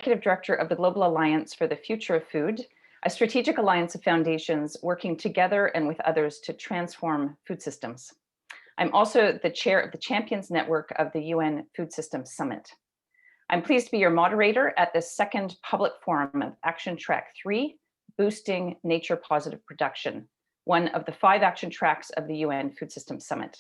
Executive Director of the Global Alliance for the Future of Food, a strategic alliance of foundations working together and with others to transform food systems. I'm also the chair of the Champions Network of the UN Food Systems Summit. I'm pleased to be your moderator at this second public forum of Action Track 3, Boosting Nature Positive Production, one of the 5 action tracks of the UN Food Systems Summit.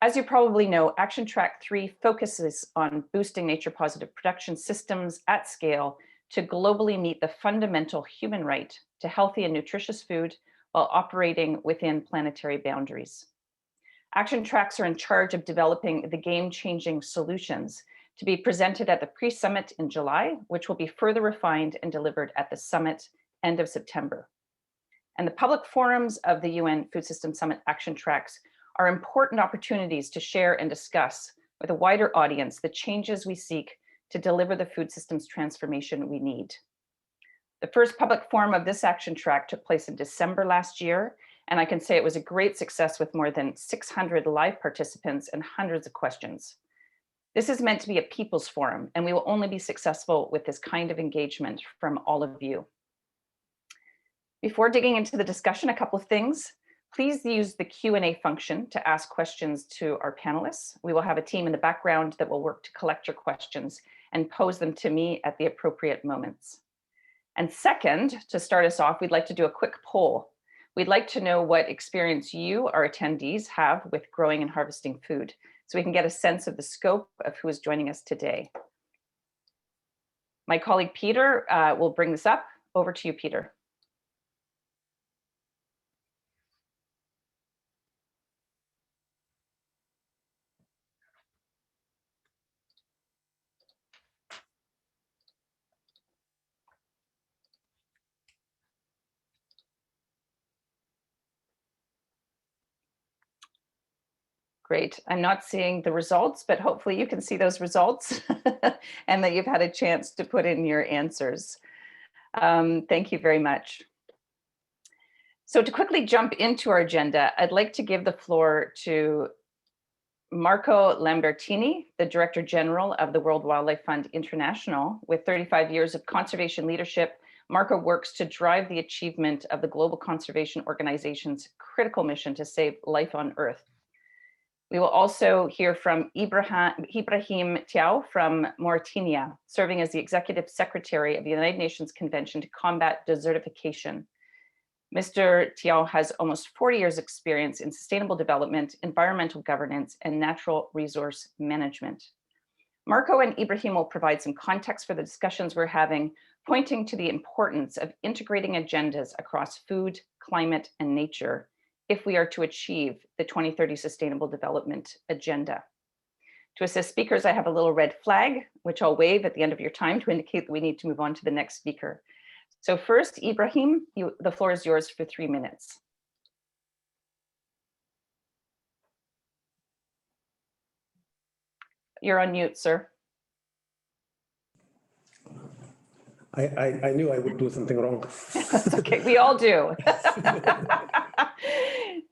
As you probably know, Action Track 3 focuses on boosting nature positive production systems at scale to globally meet the fundamental human right to healthy and nutritious food while operating within planetary boundaries. Action tracks are in charge of developing the game-changing solutions to be presented at the pre-summit in July, which will be further refined and delivered at the summit end of September. And the public forums of the UN Food Systems Summit action tracks are important opportunities to share and discuss with a wider audience the changes we seek to deliver the food systems transformation we need. The first public forum of this action track took place in December last year, and I can say it was a great success with more than 600 live participants and hundreds of questions. This is meant to be a people's forum, and we will only be successful with this kind of engagement from all of you. Before digging into the discussion, a couple of things. Please use the Q&A function to ask questions to our panelists. We will have a team in the background that will work to collect your questions and pose them to me at the appropriate moments. And second, to start us off, we'd like to do a quick poll. We'd like to know what experience you, our attendees, have with growing and harvesting food, so we can get a sense of the scope of who is joining us today. My colleague Peter will bring this up. Over to you, Peter. Great. I'm not seeing the results, but hopefully you can see those results and that you've had a chance to put in your answers. Thank you very much. So to quickly jump into our agenda, I'd like to give the floor to Marco Lambertini, the Director General of the World Wildlife Fund International. With 35 years of conservation leadership, Marco works to drive the achievement of the Global Conservation Organization's critical mission to save life on Earth. We will also hear from Ibrahim Thiaw from Mauritania, serving as the Executive Secretary of the United Nations Convention to Combat Desertification. Mr. Thiaw has almost 40 years experience in sustainable development, environmental governance, and natural resource management. Marco and Ibrahim will provide some context for the discussions we're having, pointing to the importance of integrating agendas across food, climate, and nature if we are to achieve the 2030 Sustainable Development Agenda. To assist speakers, I have a little red flag, which I'll wave at the end of your time to indicate that we need to move on to the next speaker. So first, Ibrahim, the floor is yours for 3 minutes. You're on mute, sir. I knew I would do something wrong. That's okay, we all do.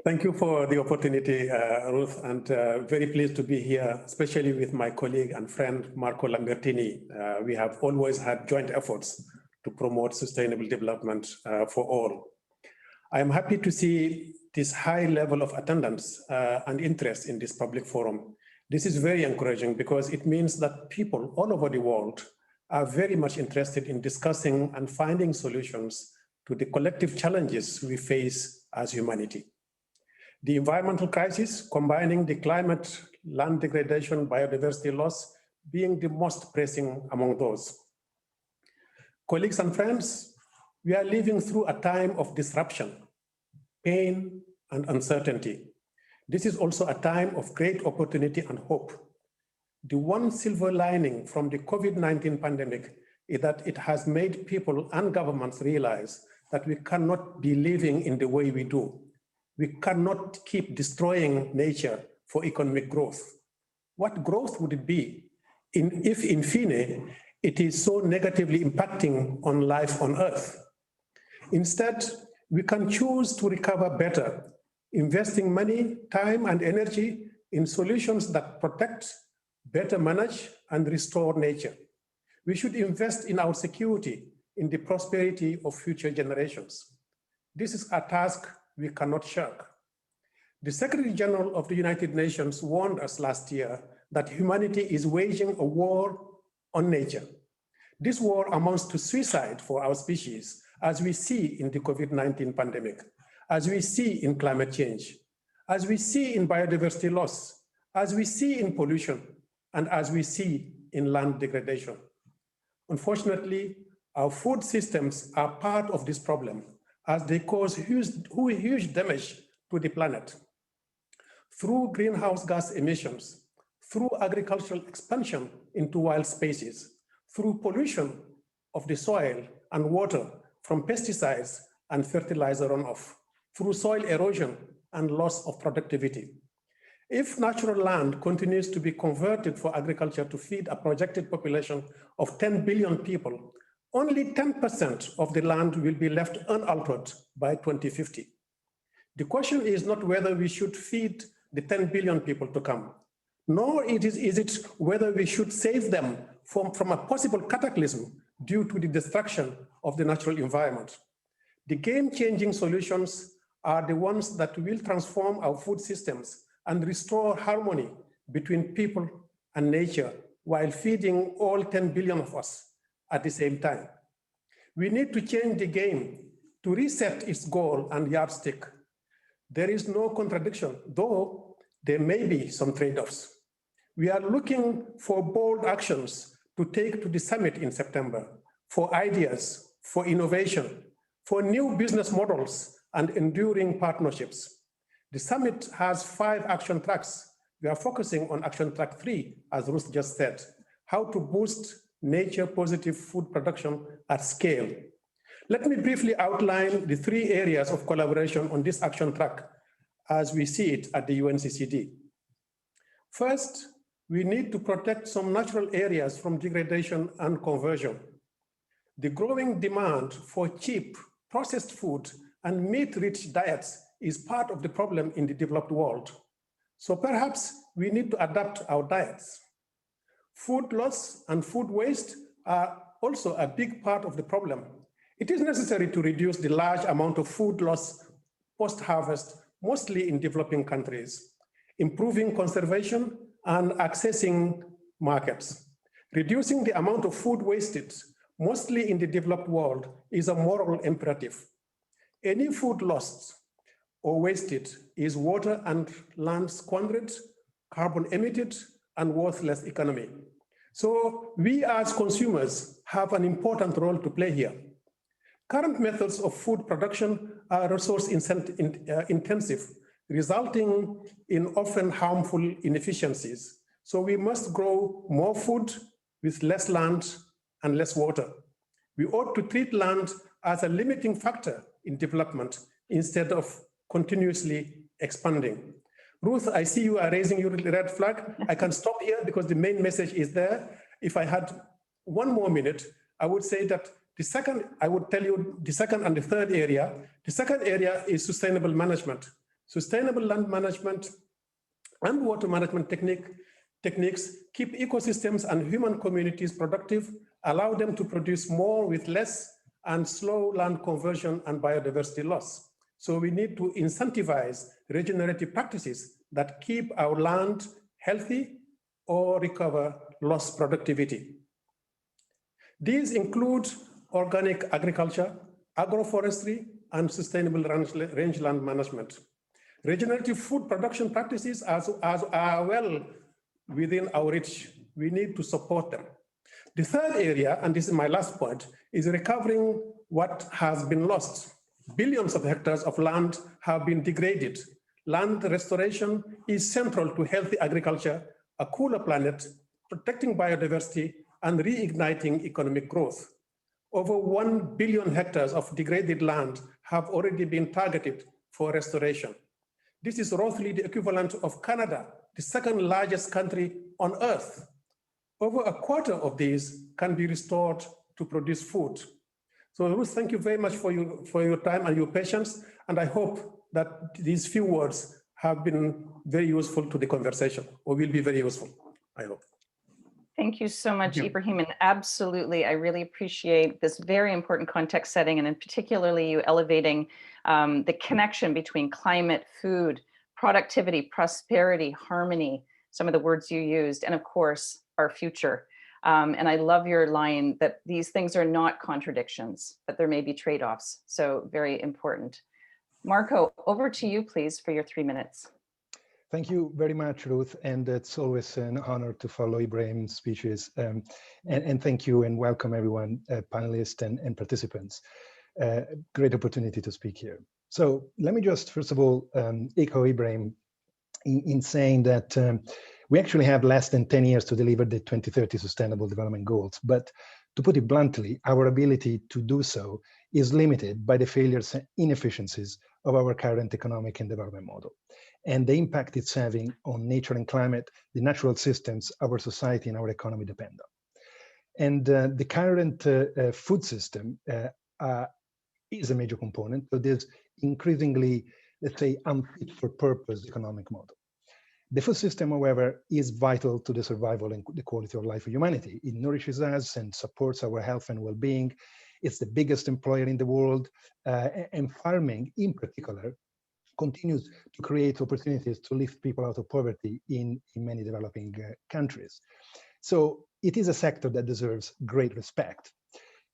Thank you for the opportunity, Ruth, and very pleased to be here, especially with my colleague and friend, Marco Lambertini. We have always had joint efforts to promote sustainable development for all. I am happy to see this high level of attendance and interest in this public forum. This is very encouraging because it means that people all over the world are very much interested in discussing and finding solutions to the collective challenges we face as humanity. The environmental crisis, combining the climate, land degradation, biodiversity loss, being the most pressing among those. Colleagues and friends, we are living through a time of disruption, pain, and uncertainty. This is also a time of great opportunity and hope. The one silver lining from the COVID-19 pandemic is that it has made people and governments realize that we cannot be living in the way we do. We cannot keep destroying nature for economic growth. What growth would it be if in fine, it is so negatively impacting on life on Earth? Instead, we can choose to recover better, investing money, time, and energy in solutions that protect, better manage, and restore nature. We should invest in our security, in the prosperity of future generations. This is a task we cannot shirk. The Secretary General of the United Nations warned us last year that humanity is waging a war on nature. This war amounts to suicide for our species, as we see in the COVID-19 pandemic, as we see in climate change, as we see in biodiversity loss, as we see in pollution, and as we see in land degradation. Unfortunately, our food systems are part of this problem, as they cause huge damage to the planet. Through greenhouse gas emissions, through agricultural expansion into wild spaces, through pollution of the soil and water from pesticides and fertilizer runoff, through soil erosion and loss of productivity. If natural land continues to be converted for agriculture to feed a projected population of 10 billion people, only 10% of the land will be left unaltered by 2050. The question is not whether we should feed the 10 billion people to come, nor is it whether we should save them from a possible cataclysm due to the destruction of the natural environment. The game-changing solutions are the ones that will transform our food systems and restore harmony between people and nature while feeding all 10 billion of us at the same time. We need to change the game to reset its goal and yardstick. There is no contradiction, though there may be some trade-offs. We are looking for bold actions to take to the summit in September, for ideas, for innovation, for new business models and enduring partnerships. The summit has 5 action tracks. We are focusing on action track 3, as Ruth just said, how to boost nature-positive food production at scale. Let me briefly outline the 3 areas of collaboration on this action track as we see it at the UNCCD. First, we need to protect some natural areas from degradation and conversion. The growing demand for cheap, processed food and meat-rich diets is part of the problem in the developed world. So perhaps we need to adapt our diets. Food loss and food waste are also a big part of the problem. It is necessary to reduce the large amount of food loss post-harvest, mostly in developing countries, improving conservation and accessing markets. Reducing the amount of food wasted, mostly in the developed world, is a moral imperative. Any food lost or wasted is water and land squandered, carbon emitted, and worthless economy. So we as consumers have an important role to play here. Current methods of food production are resource intensive, resulting in often harmful inefficiencies. So we must grow more food with less land and less water. We ought to treat land as a limiting factor in development instead of continuously expanding. Ruth, I see you are raising your red flag. I can stop here because the main message is there. If I had 1 more minute, I would say that I would tell you the second and the third area. The second area is sustainable management. Sustainable land management and water management techniques keep ecosystems and human communities productive, allow them to produce more with less, and slow land conversion and biodiversity loss. So we need to incentivize regenerative practices that keep our land healthy or recover lost productivity. These include organic agriculture, agroforestry, and sustainable rangeland management. Regenerative food production practices are well within our reach. We need to support them. The third area, and this is my last point, is recovering what has been lost. Billions of hectares of land have been degraded. Land restoration is central to healthy agriculture, a cooler planet, protecting biodiversity, and reigniting economic growth. Over 1 billion hectares of degraded land have already been targeted for restoration. This is roughly the equivalent of Canada, the second largest country on Earth. Over a quarter of these can be restored to produce food. So Ruth, thank you very much for your time and your patience. And I hope that these few words have been very useful to the conversation, or will be very useful, I hope. Thank you so much, you. Ibrahim. And absolutely, I really appreciate this very important context setting, and in particularly you elevating the connection between climate, food, productivity, prosperity, harmony, some of the words you used, and of course, our future. And I love your line that these things are not contradictions, but there may be trade-offs. So very important. Marco, over to you, please, for your 3 minutes. Thank you very much, Ruth. And it's always an honor to follow Ibrahim's speeches. And thank you and welcome everyone, panelists and participants. Great opportunity to speak here. So let me just, first of all, echo Ibrahim in saying that we actually have less than 10 years to deliver the 2030 Sustainable Development Goals. But to put it bluntly, our ability to do so is limited by the failures and inefficiencies of our current economic and development model, and the impact it's having on nature and climate, the natural systems our society and our economy depend on. And the current food system is a major component of this increasingly, let's say, unfit for purpose economic model. The food system, however, is vital to the survival and the quality of life of humanity. It nourishes us and supports our health and well-being. It's the biggest employer in the world, and farming in particular continues to create opportunities to lift people out of poverty in many developing countries. So it is a sector that deserves great respect.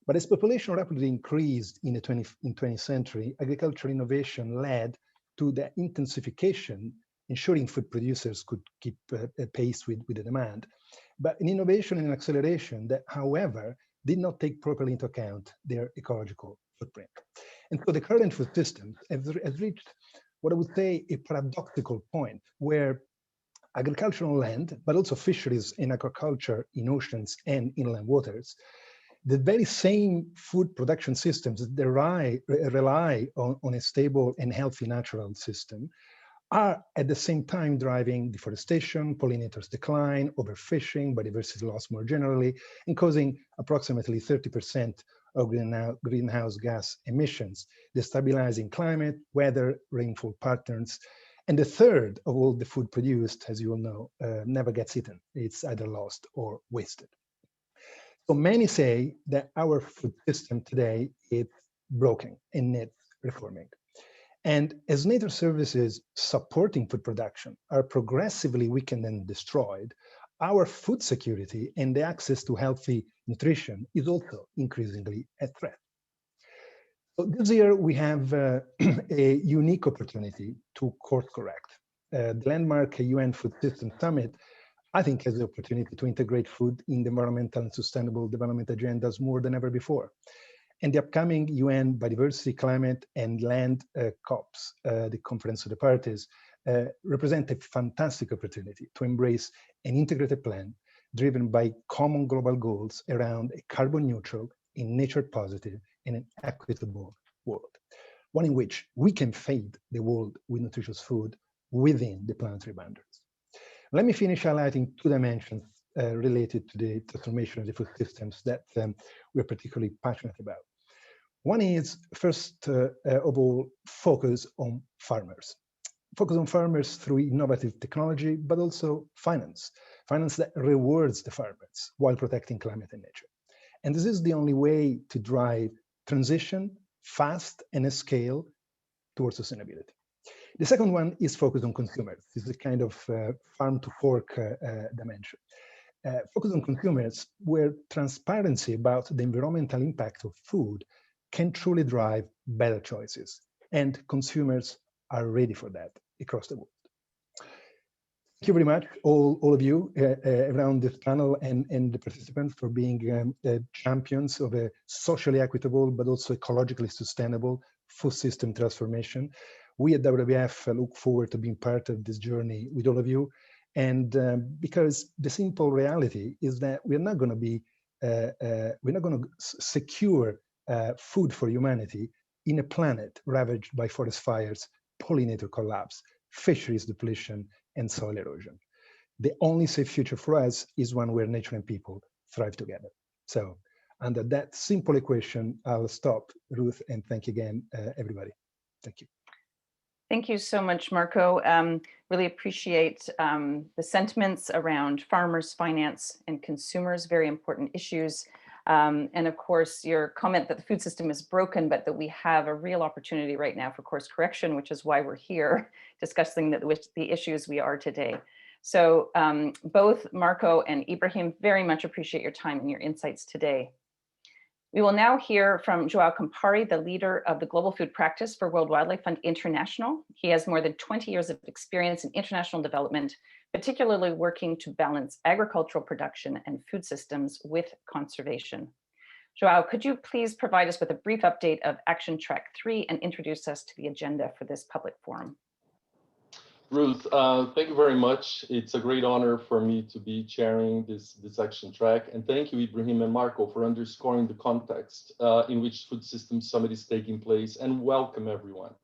But as population rapidly increased in the 20th century, agricultural innovation led to the intensification, ensuring food producers could keep pace with the demand. But an innovation and an acceleration that, however, did not take properly into account their ecological footprint. And so the current food system has reached what I would say a paradoxical point where agricultural land, but also fisheries and aquaculture in oceans and inland waters, the very same food production systems that rely on a stable and healthy natural system are at the same time driving deforestation, pollinators decline, overfishing, biodiversity loss more generally, and causing approximately 30% of greenhouse gas emissions, destabilizing climate, weather, rainfall patterns. And the third of all the food produced, as you all know, never gets eaten. It's either lost or wasted. So many say that our food system today is broken and needs reforming. And as nature services supporting food production are progressively weakened and destroyed, our food security and the access to healthy nutrition is also increasingly at threat. So this year we have a unique opportunity to course correct. The landmark UN Food System Summit, I think, has the opportunity to integrate food in the environmental and sustainable development agendas more than ever before. And the upcoming UN Biodiversity, Climate and Land COPs, the Conference of the Parties, represent a fantastic opportunity to embrace an integrated plan driven by common global goals around a carbon neutral, a nature positive, and an equitable world. One in which we can feed the world with nutritious food within the planetary boundaries. Let me finish highlighting two dimensions related to the transformation of the food systems that we're particularly passionate about. One is, first of all, focus on farmers. Focus on farmers through innovative technology, but also finance that rewards the farmers while protecting climate and nature. And this is the only way to drive transition fast and at scale towards sustainability. The second one is focus on consumers. This is a kind of farm to fork dimension. Focus on consumers where transparency about the environmental impact of food can truly drive better choices. And consumers are ready for that across the world. Thank you very much, all of you around this panel and the participants for being champions of a socially equitable, but also ecologically sustainable food system transformation. We at WWF look forward to being part of this journey with all of you. And because the simple reality is that we're not going to secure food for humanity in a planet ravaged by forest fires, pollinator collapse, fisheries depletion, and soil erosion. The only safe future for us is one where nature and people thrive together. So under that simple equation, I'll stop, Ruth, and thank you again, everybody. Thank you. Thank you so much, Marco. Really appreciate the sentiments around farmers, finance, and consumers, very important issues. And of course, your comment that the food system is broken, but that we have a real opportunity right now for course correction, which is why we're here discussing the issues we are today. So both Marco and Ibrahim, very much appreciate your time and your insights today. We will now hear from Joao Campari, the leader of the Global Food Practice for World Wildlife Fund International. He has more than 20 years of experience in international development, particularly working to balance agricultural production and food systems with conservation. Joao, could you please provide us with a brief update of Action Track 3 and introduce us to the agenda for this public forum? Ruth, thank you very much. It's a great honor for me to be chairing this action track. And thank you, Ibrahim and Marco, for underscoring the context in which Food Systems Summit is taking place, and welcome everyone.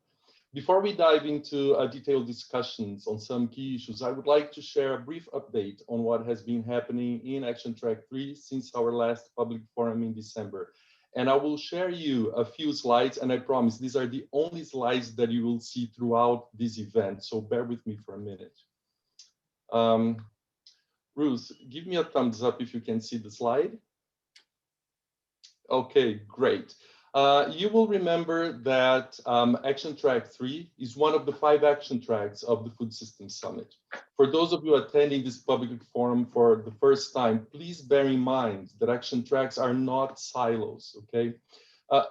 Before we dive into detailed discussions on some key issues, I would like to share a brief update on what has been happening in Action Track 3 since our last public forum in December. And I will share you a few slides, and I promise these are the only slides that you will see throughout this event, so bear with me for a minute. Ruth, give me a thumbs up if you can see the slide. Okay, great. You will remember that Action Track 3 is one of the 5 action tracks of the Food Systems Summit. For those of you attending this public forum for the first time, please bear in mind that action tracks are not silos, okay?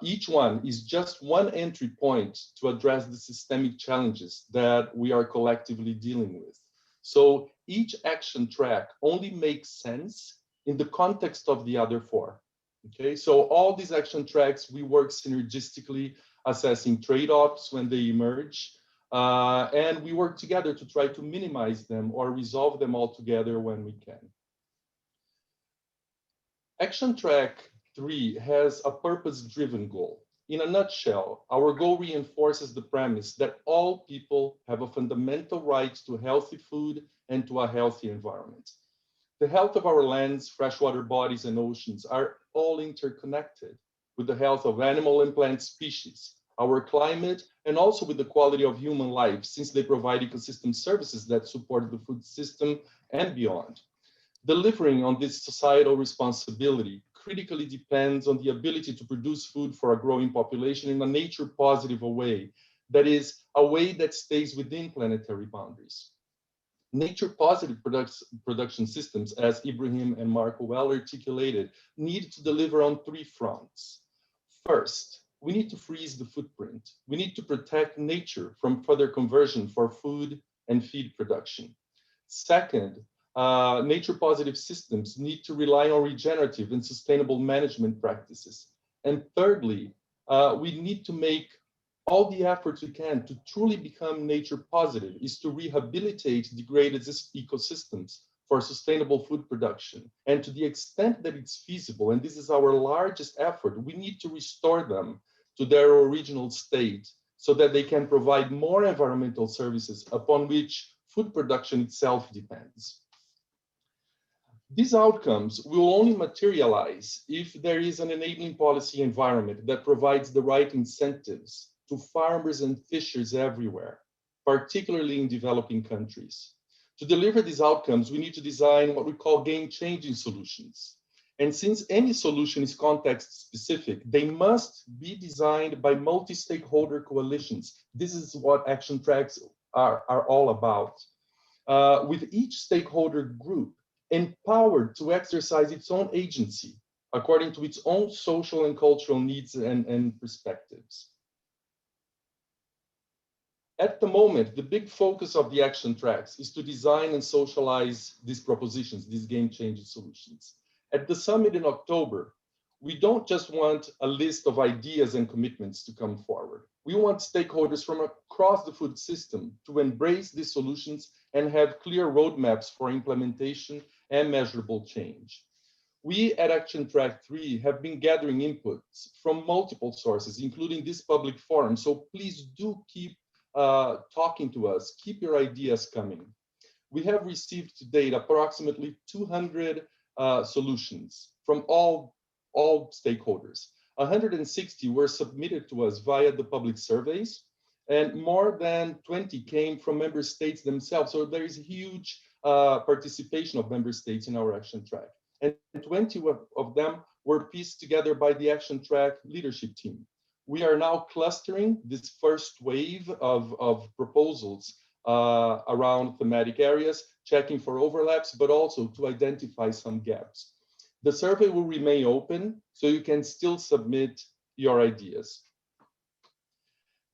Each one is just one entry point to address the systemic challenges that we are collectively dealing with. So each action track only makes sense in the context of the other 4. Okay, so all these action tracks, we work synergistically, assessing trade-offs when they emerge, and we work together to try to minimize them or resolve them all together when we can. Action Track 3 has a purpose-driven goal. In a nutshell, our goal reinforces the premise that all people have a fundamental right to healthy food and to a healthy environment. The health of our lands, freshwater bodies, and oceans are all interconnected with the health of animal and plant species, our climate, and also with the quality of human life, since they provide ecosystem services that support the food system and beyond. Delivering on this societal responsibility critically depends on the ability to produce food for a growing population in a nature-positive way, that is, a way that stays within planetary boundaries. Nature-positive production systems, as Ibrahim and Marco well articulated, need to deliver on 3 fronts. First, we need to freeze the footprint. We need to protect nature from further conversion for food and feed production. Second, nature-positive systems need to rely on regenerative and sustainable management practices. And thirdly, we need to make all the efforts we can to truly become nature positive is to rehabilitate degraded ecosystems for sustainable food production. And to the extent that it's feasible, and this is our largest effort, we need to restore them to their original state so that they can provide more environmental services upon which food production itself depends. These outcomes will only materialize if there is an enabling policy environment that provides the right incentives to farmers and fishers everywhere, particularly in developing countries. To deliver these outcomes, we need to design what we call game-changing solutions. And since any solution is context-specific, they must be designed by multi-stakeholder coalitions. This is what action tracks are all about. With each stakeholder group empowered to exercise its own agency according to its own social and cultural needs and perspectives. At the moment, the big focus of the action tracks is to design and socialize these propositions, these game-changing solutions. At the summit in October, we don't just want a list of ideas and commitments to come forward. We want stakeholders from across the food system to embrace these solutions and have clear roadmaps for implementation and measurable change. We at Action Track 3 have been gathering inputs from multiple sources, including this public forum, so please do keep talking to us, keep your ideas coming. We have received to date approximately 200 solutions from all stakeholders. 160 were submitted to us via the public surveys, and more than 20 came from member states themselves. So there is huge participation of member states in our action track. And 20 of them were pieced together by the action track leadership team. We are now clustering this first wave of proposals around thematic areas, checking for overlaps, but also to identify some gaps. The survey will remain open, so you can still submit your ideas.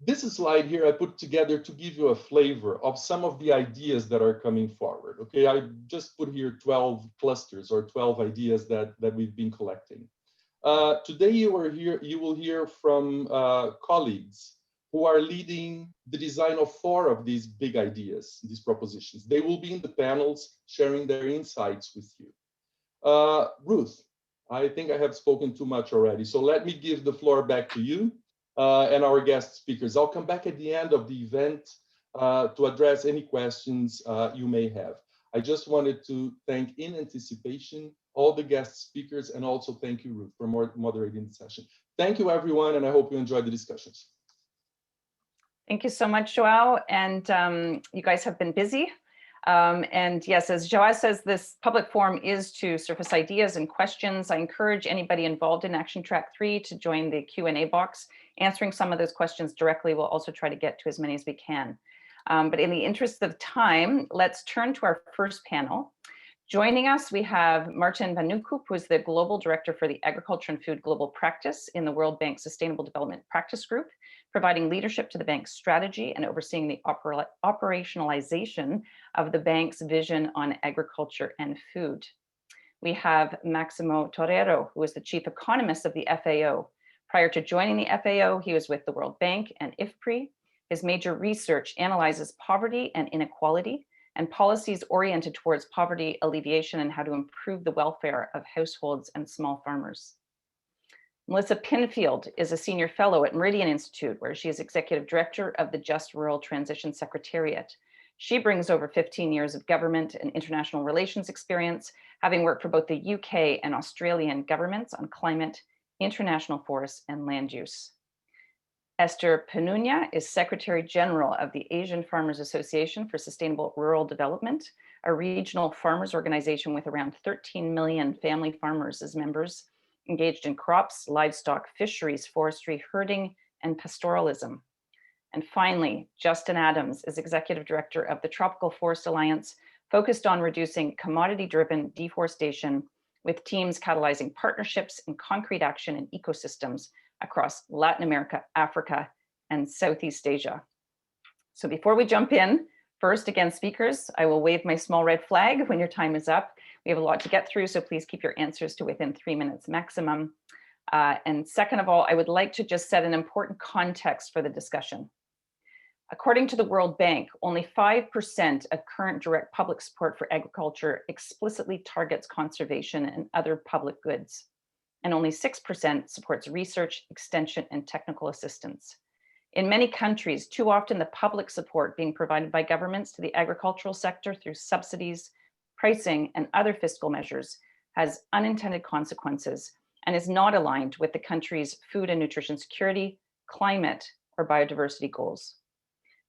This slide here I put together to give you a flavor of some of the ideas that are coming forward. Okay, I just put here 12 clusters or 12 ideas that we've been collecting. Today you will hear from colleagues who are leading the design of 4 of these big ideas, these propositions. They will be in the panels sharing their insights with you. Ruth, I think I have spoken too much already, so let me give the floor back to you and our guest speakers. I'll come back at the end of the event to address any questions you may have. I just wanted to thank in anticipation all the guest speakers, and also thank you, Ruth, for moderating the session. Thank you, everyone, and I hope you enjoyed the discussions. Thank you so much, Joao. And you guys have been busy. And yes, as Joao says, this public forum is to surface ideas and questions. I encourage anybody involved in Action Track 3 to join the Q&A box. Answering some of those questions directly, we'll also try to get to as many as we can. But in the interest of time, let's turn to our first panel. Joining us, we have Maarten van Nieuwkoop, who is the Global Director for the Agriculture and Food Global Practice in the World Bank Sustainable Development Practice Group, providing leadership to the bank's strategy and overseeing the operationalization of the bank's vision on agriculture and food. We have Maximo Torero, who is the Chief Economist of the FAO. Prior to joining the FAO, he was with the World Bank and IFPRI. His major research analyzes poverty and inequality and policies oriented towards poverty alleviation and how to improve the welfare of households and small farmers. Melissa Pinfield is a senior fellow at Meridian Institute, where she is executive director of the Just Rural Transition Secretariat. She brings over 15 years of government and international relations experience, having worked for both the UK and Australian governments on climate, international forests, and land use. Esther Penunia is Secretary General of the Asian Farmers Association for Sustainable Rural Development, a regional farmers organization with around 13 million family farmers as members, engaged in crops, livestock, fisheries, forestry, herding, and pastoralism. And finally, Justin Adams is Executive Director of the Tropical Forest Alliance, focused on reducing commodity-driven deforestation, with teams catalyzing partnerships and concrete action in ecosystems across Latin America, Africa, and Southeast Asia. So before we jump in, first, again, speakers, I will wave my small red flag when your time is up. We have a lot to get through, so please keep your answers to within 3 minutes maximum. And second of all, I would like to just set an important context for the discussion. According to the World Bank, only 5% of current direct public support for agriculture explicitly targets conservation and other public goods, and only 6% supports research, extension, and technical assistance. In many countries, too often the public support being provided by governments to the agricultural sector through subsidies, pricing, and other fiscal measures has unintended consequences and is not aligned with the country's food and nutrition security, climate, or biodiversity goals.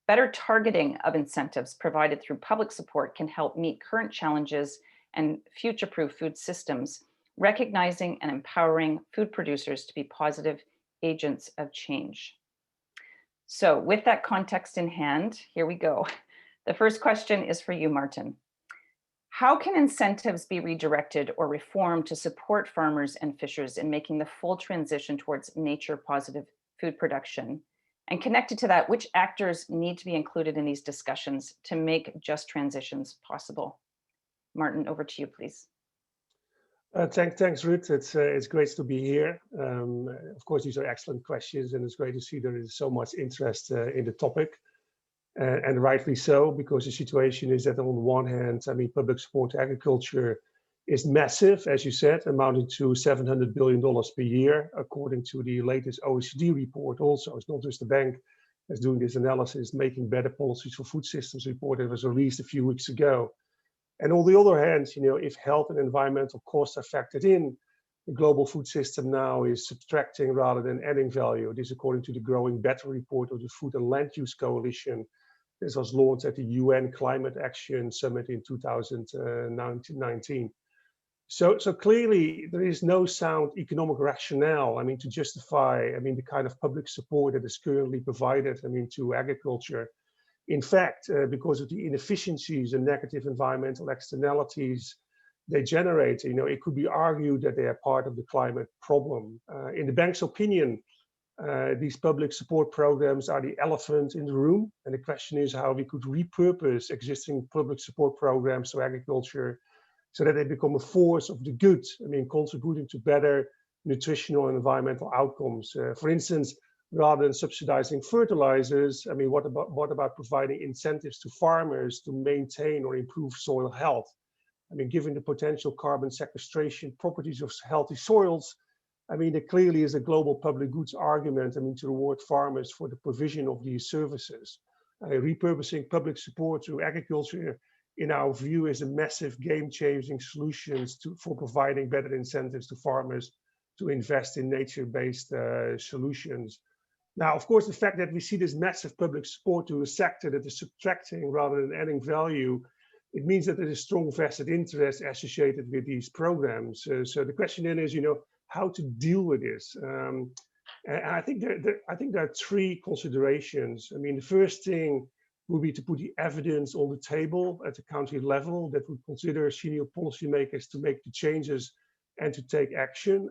Better targeting of incentives provided through public support can help meet current challenges and future-proof food systems, recognizing and empowering food producers to be positive agents of change. So with that context in hand, here we go. The first question is for you, Maarten. How can incentives be redirected or reformed to support farmers and fishers in making the full transition towards nature-positive food production? And connected to that, which actors need to be included in these discussions to make just transitions possible? Maarten, over to you, please. Thanks, Ruth. It's great to be here. Of course, these are excellent questions, and it's great to see there is so much interest in the topic, and rightly so, because the situation is that on the one hand, I mean, public support to agriculture is massive, as you said, amounting to $700 billion per year, according to the latest OECD report. Also, it's not just the bank that's doing this analysis, Making Better Policies for Food Systems report that was released a few weeks ago. And on the other hand, you know, if health and environmental costs are factored in, the global food system now is subtracting rather than adding value. This according to the Growing Better report of the Food and Land Use Coalition. This was launched at the UN Climate Action Summit in 2019. So clearly there is no sound economic rationale, to justify, the kind of public support that is currently provided, to agriculture. In fact, because of the inefficiencies and negative environmental externalities they generate, it could be argued that they are part of the climate problem. In the bank's opinion, these public support programs are the elephant in the room. And the question is how we could repurpose existing public support programs to agriculture so that they become a force of the good, contributing to better nutritional and environmental outcomes. For instance, rather than subsidizing fertilizers, what about providing incentives to farmers to maintain or improve soil health? Given the potential carbon sequestration properties of healthy soils, there clearly is a global public goods argument, to reward farmers for the provision of these services. Repurposing public support to agriculture, in our view, is a massive game-changing solution for providing better incentives to farmers to invest in nature-based solutions. Now, of course, the fact that we see this massive public support to a sector that is subtracting rather than adding value, it means that there is strong vested interest associated with these programs. So the question then is, how to deal with this. And I think there are three considerations. The first thing would be to put the evidence on the table at the country level that would consider senior policymakers to make the changes and to take action.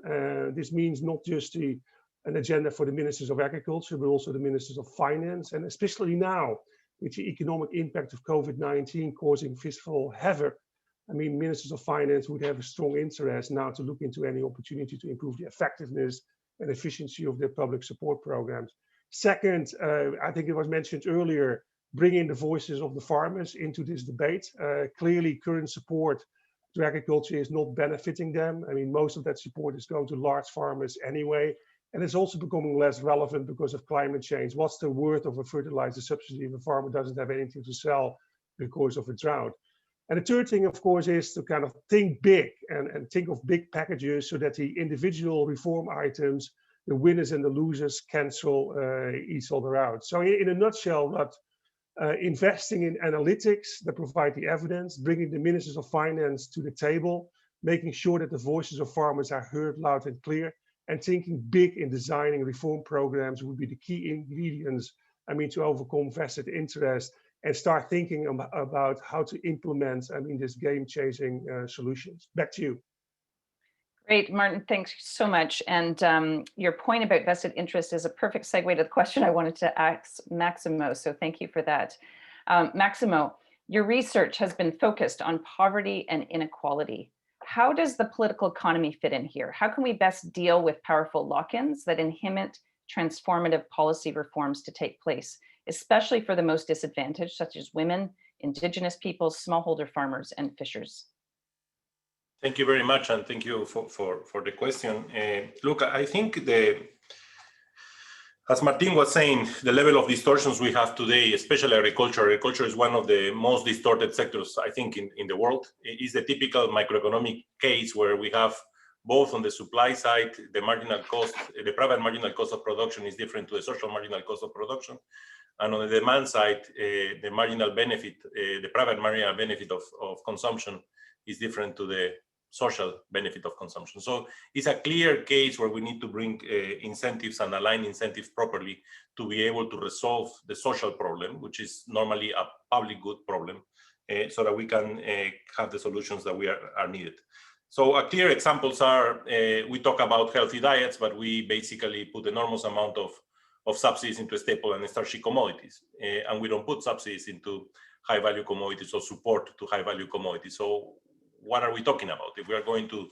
This means not just an agenda for the ministers of agriculture, but also the ministers of finance, and especially now with the economic impact of COVID-19 causing fiscal havoc. Ministers of finance would have a strong interest now to look into any opportunity to improve the effectiveness and efficiency of their public support programs. Second, I think it was mentioned earlier, bringing the voices of the farmers into this debate. Clearly, current support to agriculture is not benefiting them. Most of that support is going to large farmers anyway. And it's also becoming less relevant because of climate change. What's the worth of a fertilizer subsidy if a farmer doesn't have anything to sell because of a drought? And the third thing, of course, is to kind of think big and think of big packages so that the individual reform items, the winners and the losers, cancel each other out. So in a nutshell, investing in analytics that provide the evidence, bringing the ministers of finance to the table, making sure that the voices of farmers are heard loud and clear, and thinking big in designing reform programs would be the key ingredients, to overcome vested interest and start thinking about how to implement, this game-changing solutions. Back to you. Great, Martin, thanks so much. And your point about vested interest is a perfect segue to the question I wanted to ask Maximo, so thank you for that. Maximo, your research has been focused on poverty and inequality. How does the political economy fit in here? How can we best deal with powerful lock-ins that inhibit transformative policy reforms to take place, especially for the most disadvantaged, such as women, indigenous peoples, smallholder farmers, and fishers? Thank you very much, and thank you for the question. Look, I think as Martin was saying, the level of distortions we have today, especially agriculture is one of the most distorted sectors, I think, in the world. It is the typical macroeconomic case where we have both on the supply side, the marginal cost, the private marginal cost of production is different to the social marginal cost of production. And on the demand side, the marginal benefit, the private marginal benefit of consumption is different to the social benefit of consumption. So it's a clear case where we need to bring incentives and align incentives properly to be able to resolve the social problem, which is normally a public good problem, so that we can have the solutions that are needed. So clear examples are, we talk about healthy diets, but we basically put enormous amount of subsidies into staple and starchy commodities, and we don't put subsidies into high value commodities or support to high value commodities. So what are we talking about? If we are going to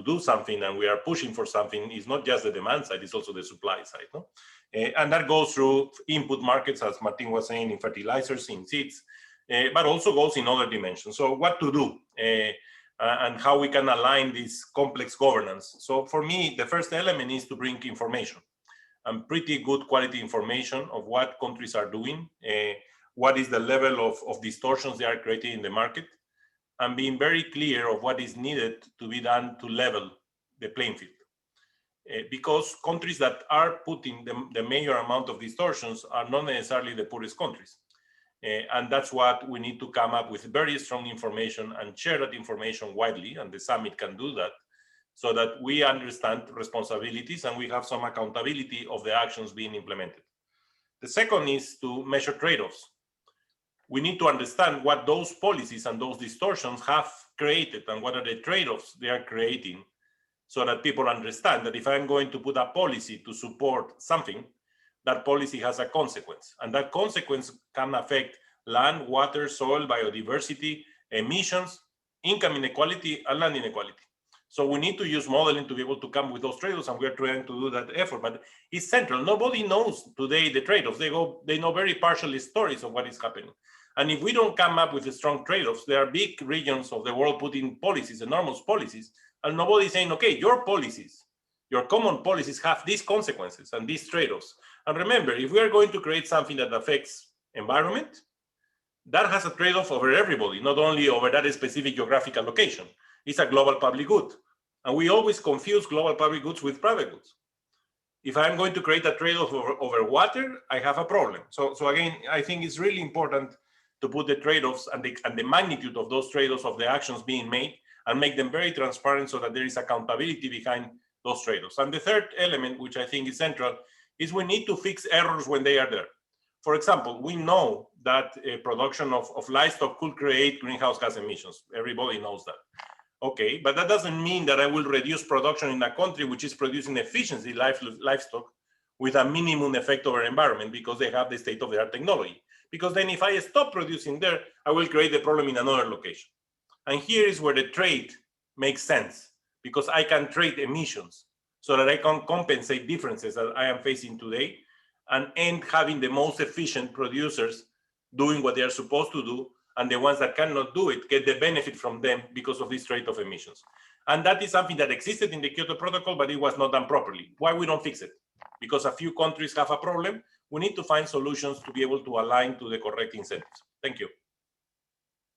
do something and we are pushing for something, it's not just the demand side, it's also the supply side. No? And that goes through input markets, as Martin was saying, in fertilizers, in seeds, but also goes in other dimensions. So what to do and how we can align this complex governance. So for me, the first element is to bring information and pretty good quality information of what countries are doing, what is the level of distortions they are creating in the market, and being very clear of what is needed to be done to level the playing field. Because countries that are putting the major amount of distortions are not necessarily the poorest countries. And that's what we need to come up with very strong information and share that information widely, and the summit can do that, so that we understand responsibilities and we have some accountability of the actions being implemented. The second is to measure trade-offs. We need to understand what those policies and those distortions have created and what are the trade-offs they are creating, so that people understand that if I'm going to put a policy to support something, that policy has a consequence. And that consequence can affect land, water, soil, biodiversity, emissions, income inequality, and land inequality. So we need to use modeling to be able to come with those trade-offs, and we're trying to do that effort, but it's central. Nobody knows today the trade-offs. They know very partially stories of what is happening. And if we don't come up with the strong trade-offs, there are big regions of the world putting policies, enormous policies, and nobody's saying, okay, your policies, your common policies have these consequences and these trade-offs. And remember, if we are going to create something that affects environment, that has a trade-off over everybody, not only over that specific geographical location. It's a global public good. And we always confuse global public goods with private goods. If I'm going to create a trade-off over water, I have a problem. So again, I think it's really important to put the trade-offs and the magnitude of those trade-offs of the actions being made and make them very transparent so that there is accountability behind those trade-offs. And the third element, which I think is central, is we need to fix errors when they are there. For example, we know that production of livestock could create greenhouse gas emissions. Everybody knows that. Okay, but that doesn't mean that I will reduce production in a country which is producing efficiency livestock with a minimum effect over environment because they have the state-of-the-art technology. Because then if I stop producing there, I will create the problem in another location. And here is where the trade makes sense, because I can trade emissions so that I can compensate differences that I am facing today and end having the most efficient producers doing what they are supposed to do, and the ones that cannot do it get the benefit from them because of this trade-off emissions. And that is something that existed in the Kyoto Protocol, but it was not done properly. Why we don't fix it? Because a few countries have a problem. We need to find solutions to be able to align to the correct incentives. Thank you.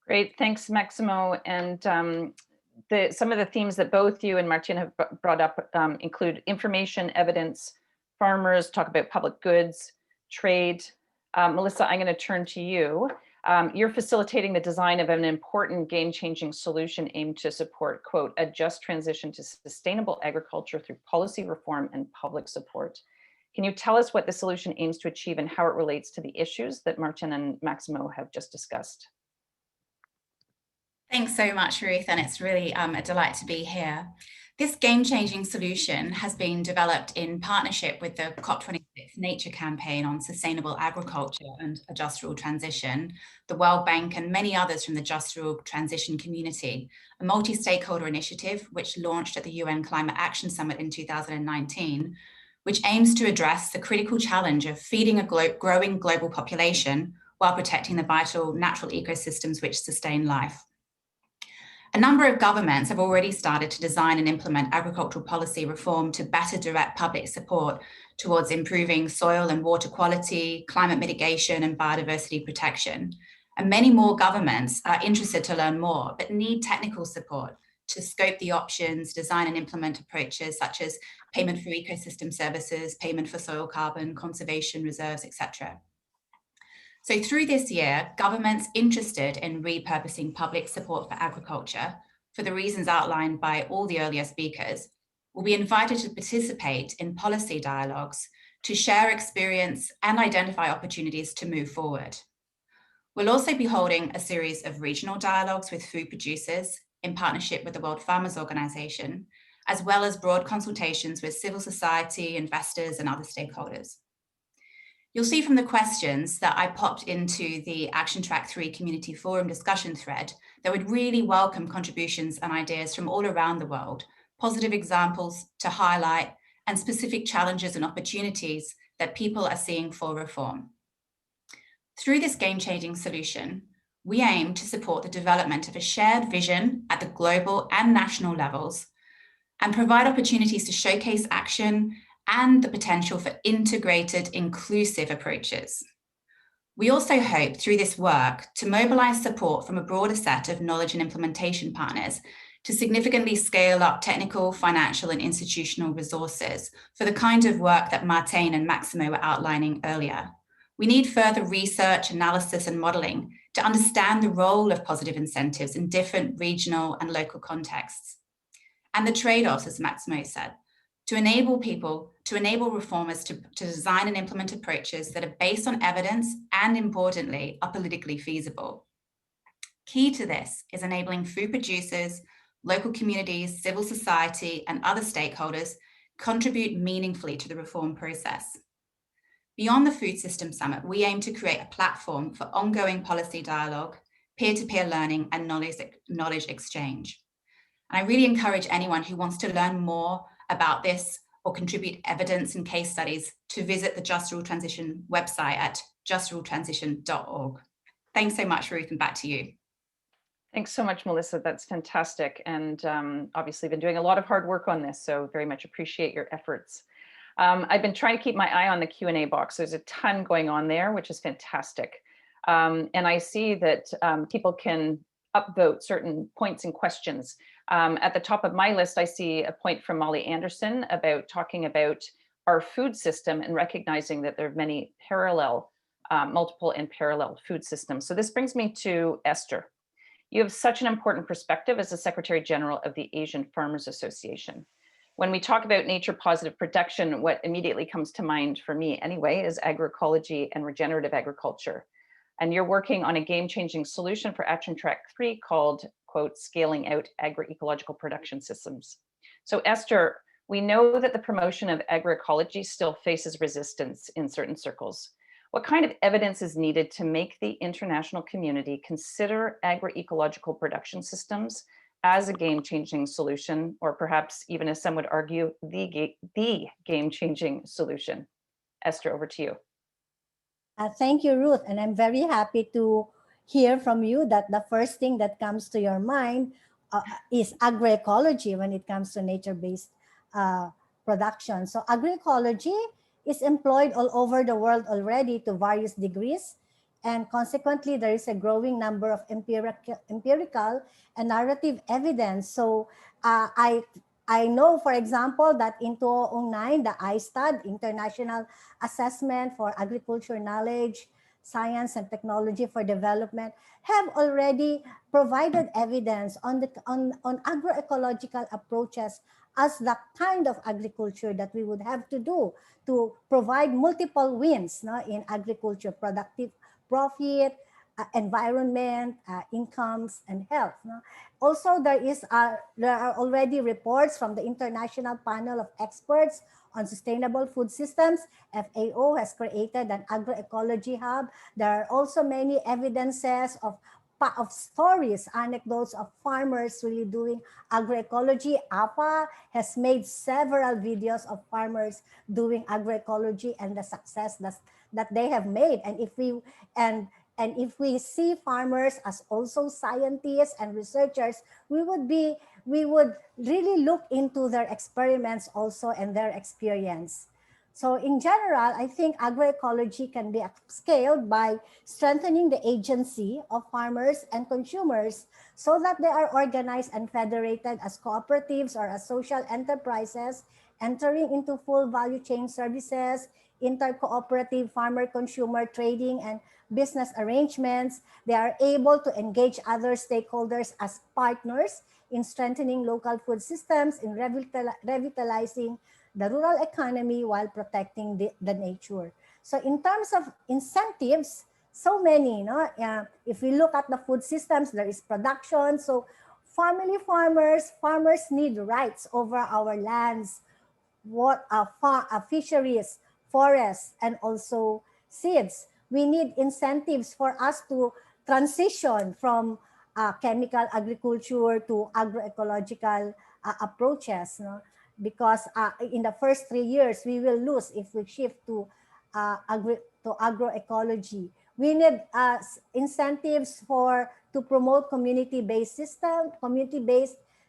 Great, thanks, Maximo. And some of the themes that both you and Martin have brought up include information, evidence, farmers, talk about public goods, trade. Melissa, I'm going to turn to you. You're facilitating the design of an important game-changing solution aimed to support, quote, a just transition to sustainable agriculture through policy reform and public support. Can you tell us what the solution aims to achieve and how it relates to the issues that Martin and Maximo have just discussed? Thanks so much, Ruth, and it's really a delight to be here. This game-changing solution has been developed in partnership with the COP26 Nature Campaign on Sustainable Agriculture and a Just Rural Transition, the World Bank, and many others from the Just Rural Transition community, a multi-stakeholder initiative which launched at the UN Climate Action Summit in 2019, which aims to address the critical challenge of feeding a growing global population while protecting the vital natural ecosystems which sustain life. A number of governments have already started to design and implement agricultural policy reform to better direct public support towards improving soil and water quality, climate mitigation, and biodiversity protection. And many more governments are interested to learn more, but need technical support to scope the options, design and implement approaches such as payment for ecosystem services, payment for soil carbon, conservation reserves, etc. So through this year, governments interested in repurposing public support for agriculture, for the reasons outlined by all the earlier speakers, will be invited to participate in policy dialogues to share experience and identify opportunities to move forward. We'll also be holding a series of regional dialogues with food producers in partnership with the World Farmers Organization, as well as broad consultations with civil society, investors, and other stakeholders. You'll see from the questions that I popped into the Action Track 3 Community Forum discussion thread that would really welcome contributions and ideas from all around the world, positive examples to highlight, and specific challenges and opportunities that people are seeing for reform. Through this game-changing solution, we aim to support the development of a shared vision at the global and national levels and provide opportunities to showcase action and the potential for integrated, inclusive approaches. We also hope through this work to mobilize support from a broader set of knowledge and implementation partners to significantly scale up technical, financial, and institutional resources for the kind of work that Martijn and Maximo were outlining earlier. We need further research, analysis, and modeling to understand the role of positive incentives in different regional and local contexts. And the trade-offs, as Maximo said, to enable reformers to design and implement approaches that are based on evidence and, importantly, are politically feasible. Key to this is enabling food producers, local communities, civil society, and other stakeholders contribute meaningfully to the reform process. Beyond the Food Systems Summit, we aim to create a platform for ongoing policy dialogue, peer-to-peer learning, and knowledge exchange. And I really encourage anyone who wants to learn more about this or contribute evidence and case studies to visit the Just Rule Transition website at justruletransition.org. Thanks so much, Ruth, and back to you. Thanks so much, Melissa. That's fantastic. And obviously been doing a lot of hard work on this, so very much appreciate your efforts. I've been trying to keep my eye on the Q&A box. There's a ton going on there, which is fantastic. And I see that people can upvote certain points and questions. At the top of my list, I see a point from Molly Anderson about talking about our food system and recognizing that there are many multiple and parallel food systems. So this brings me to Esther. You have such an important perspective as the Secretary General of the Asian Farmers Association. When we talk about nature positive production, what immediately comes to mind for me anyway is agroecology and regenerative agriculture. And you're working on a game-changing solution for Action Track 3 called, quote, Scaling Out Agroecological Production Systems. So Esther, we know that the promotion of agroecology still faces resistance in certain circles. What kind of evidence is needed to make the international community consider agroecological production systems as a game-changing solution, or perhaps even, as some would argue, the game-changing solution? Esther, over to you. Thank you, Ruth. And I'm very happy to hear from you that the first thing that comes to your mind is agroecology when it comes to nature-based production. So agroecology is employed all over the world already to various degrees. And consequently, there is a growing number of empirical and narrative evidence. So I know, for example, that in 2009, the ISTAD, International Assessment for Agriculture Knowledge, Science and Technology for Development, have already provided evidence on agroecological approaches as the kind of agriculture that we would have to do to provide multiple wins in agriculture: productive profit, environment, incomes, and health. Also, there are already reports from the International Panel of Experts on Sustainable Food Systems. FAO has created an agroecology hub. There are also many evidences of stories, anecdotes of farmers really doing agroecology. APA has made several videos of farmers doing agroecology and the success that they have made. And if we see farmers as also scientists and researchers, we would really look into their experiments also and their experience. So in general, I think agroecology can be scaled by strengthening the agency of farmers and consumers so that they are organized and federated as cooperatives or as social enterprises, entering into full value chain services, inter-cooperative farmer-consumer trading and business arrangements. They are able to engage other stakeholders as partners in strengthening local food systems, in revitalizing the rural economy while protecting the nature. So in terms of incentives, so many, if we look at the food systems, there is production. So family farmers need rights over our lands, fisheries, forests, and also seeds. We need incentives for us to transition from chemical agriculture to agroecological approaches. Because in the first 3 years, we will lose if we shift to agroecology. We need incentives to promote community-based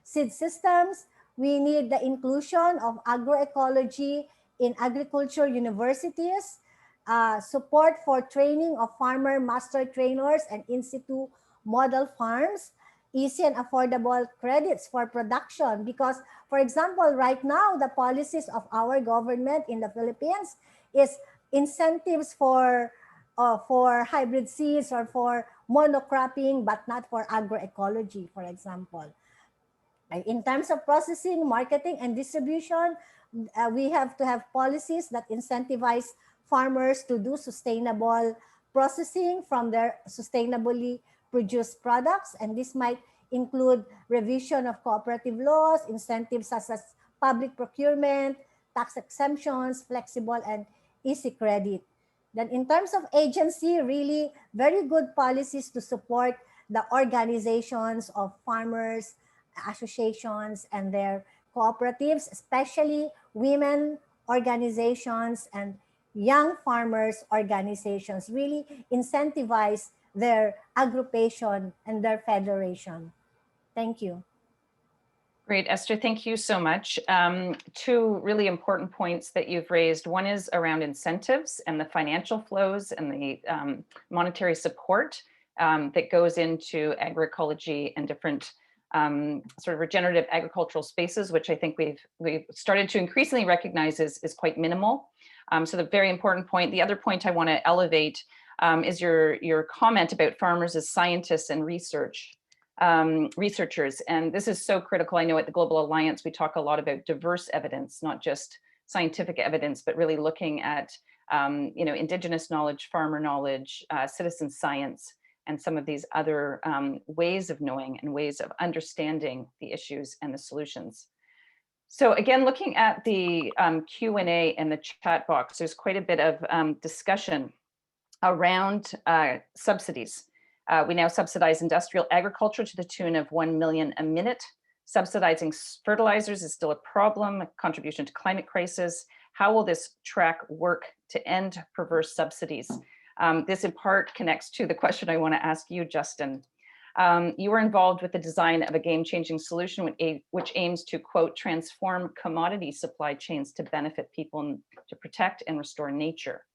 seed systems. We need the inclusion of agroecology in agriculture universities, support for training of farmer master trainers and in situ model farms, easy and affordable credits for production. Because, for example, right now, the policies of our government in the Philippines is incentives for hybrid seeds or for monocropping, but not for agroecology, for example. In terms of processing, marketing, and distribution, we have to have policies that incentivize farmers to do sustainable processing from their sustainably produced products. And this might include revision of cooperative laws, incentives such as public procurement, tax exemptions, flexible and easy credit. Then in terms of agency, really very good policies to support the organizations of farmers, associations, and their cooperatives, especially women organizations and young farmers organizations, really incentivize their agrupation and their federation. Thank you. Great, Esther, thank you so much. Two really important points that you've raised. One is around incentives and the financial flows and the monetary support that goes into agroecology and different sort of regenerative agricultural spaces, which I think we've started to increasingly recognize is quite minimal. So the very important point. The other point I want to elevate is your comment about farmers as scientists and researchers. And this is so critical. I know at the Global Alliance, we talk a lot about diverse evidence, not just scientific evidence, but really looking at indigenous knowledge, farmer knowledge, citizen science, and some of these other ways of knowing and ways of understanding the issues and the solutions. So again, looking at the Q&A and the chat box, there's quite a bit of discussion around subsidies. We now subsidize industrial agriculture to the tune of 1 million a minute. Subsidizing fertilizers is still a problem, a contribution to climate crisis. How will this track work to end perverse subsidies? This in part connects to the question I want to ask you, Justin. You were involved with the design of a game-changing solution which aims to, quote, transform commodity supply chains to benefit people and to protect and restore nature.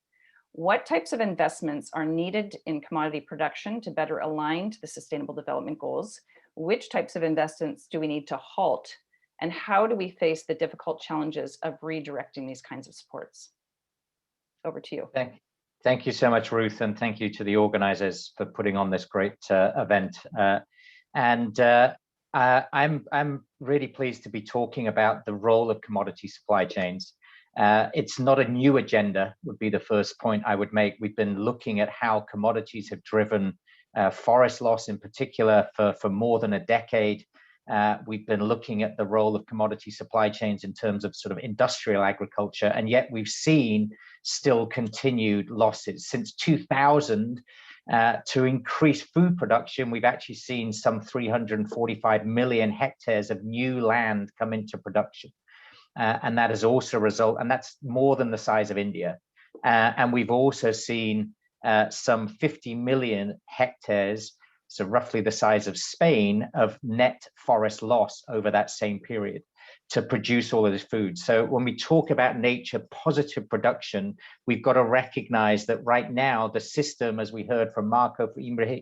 What types of investments are needed in commodity production to better align to the Sustainable Development Goals? Which types of investments do we need to halt? And how do we face the difficult challenges of redirecting these kinds of supports? Over to you. Thank you so much, Ruth, and thank you to the organizers for putting on this great event. I'm really pleased to be talking about the role of commodity supply chains. It's not a new agenda, would be the first point I would make. We've been looking at how commodities have driven forest loss in particular for more than a decade. We've been looking at the role of commodity supply chains in terms of sort of industrial agriculture, and yet we've seen still continued losses. Since 2000, to increase food production, we've actually seen some 345 million hectares of new land come into production. And that has also resulted, and that's more than the size of India. And we've also seen some 50 million hectares, so roughly the size of Spain, of net forest loss over that same period to produce all of this food. So when we talk about nature positive production, we've got to recognize that right now the system, as we heard from Marco,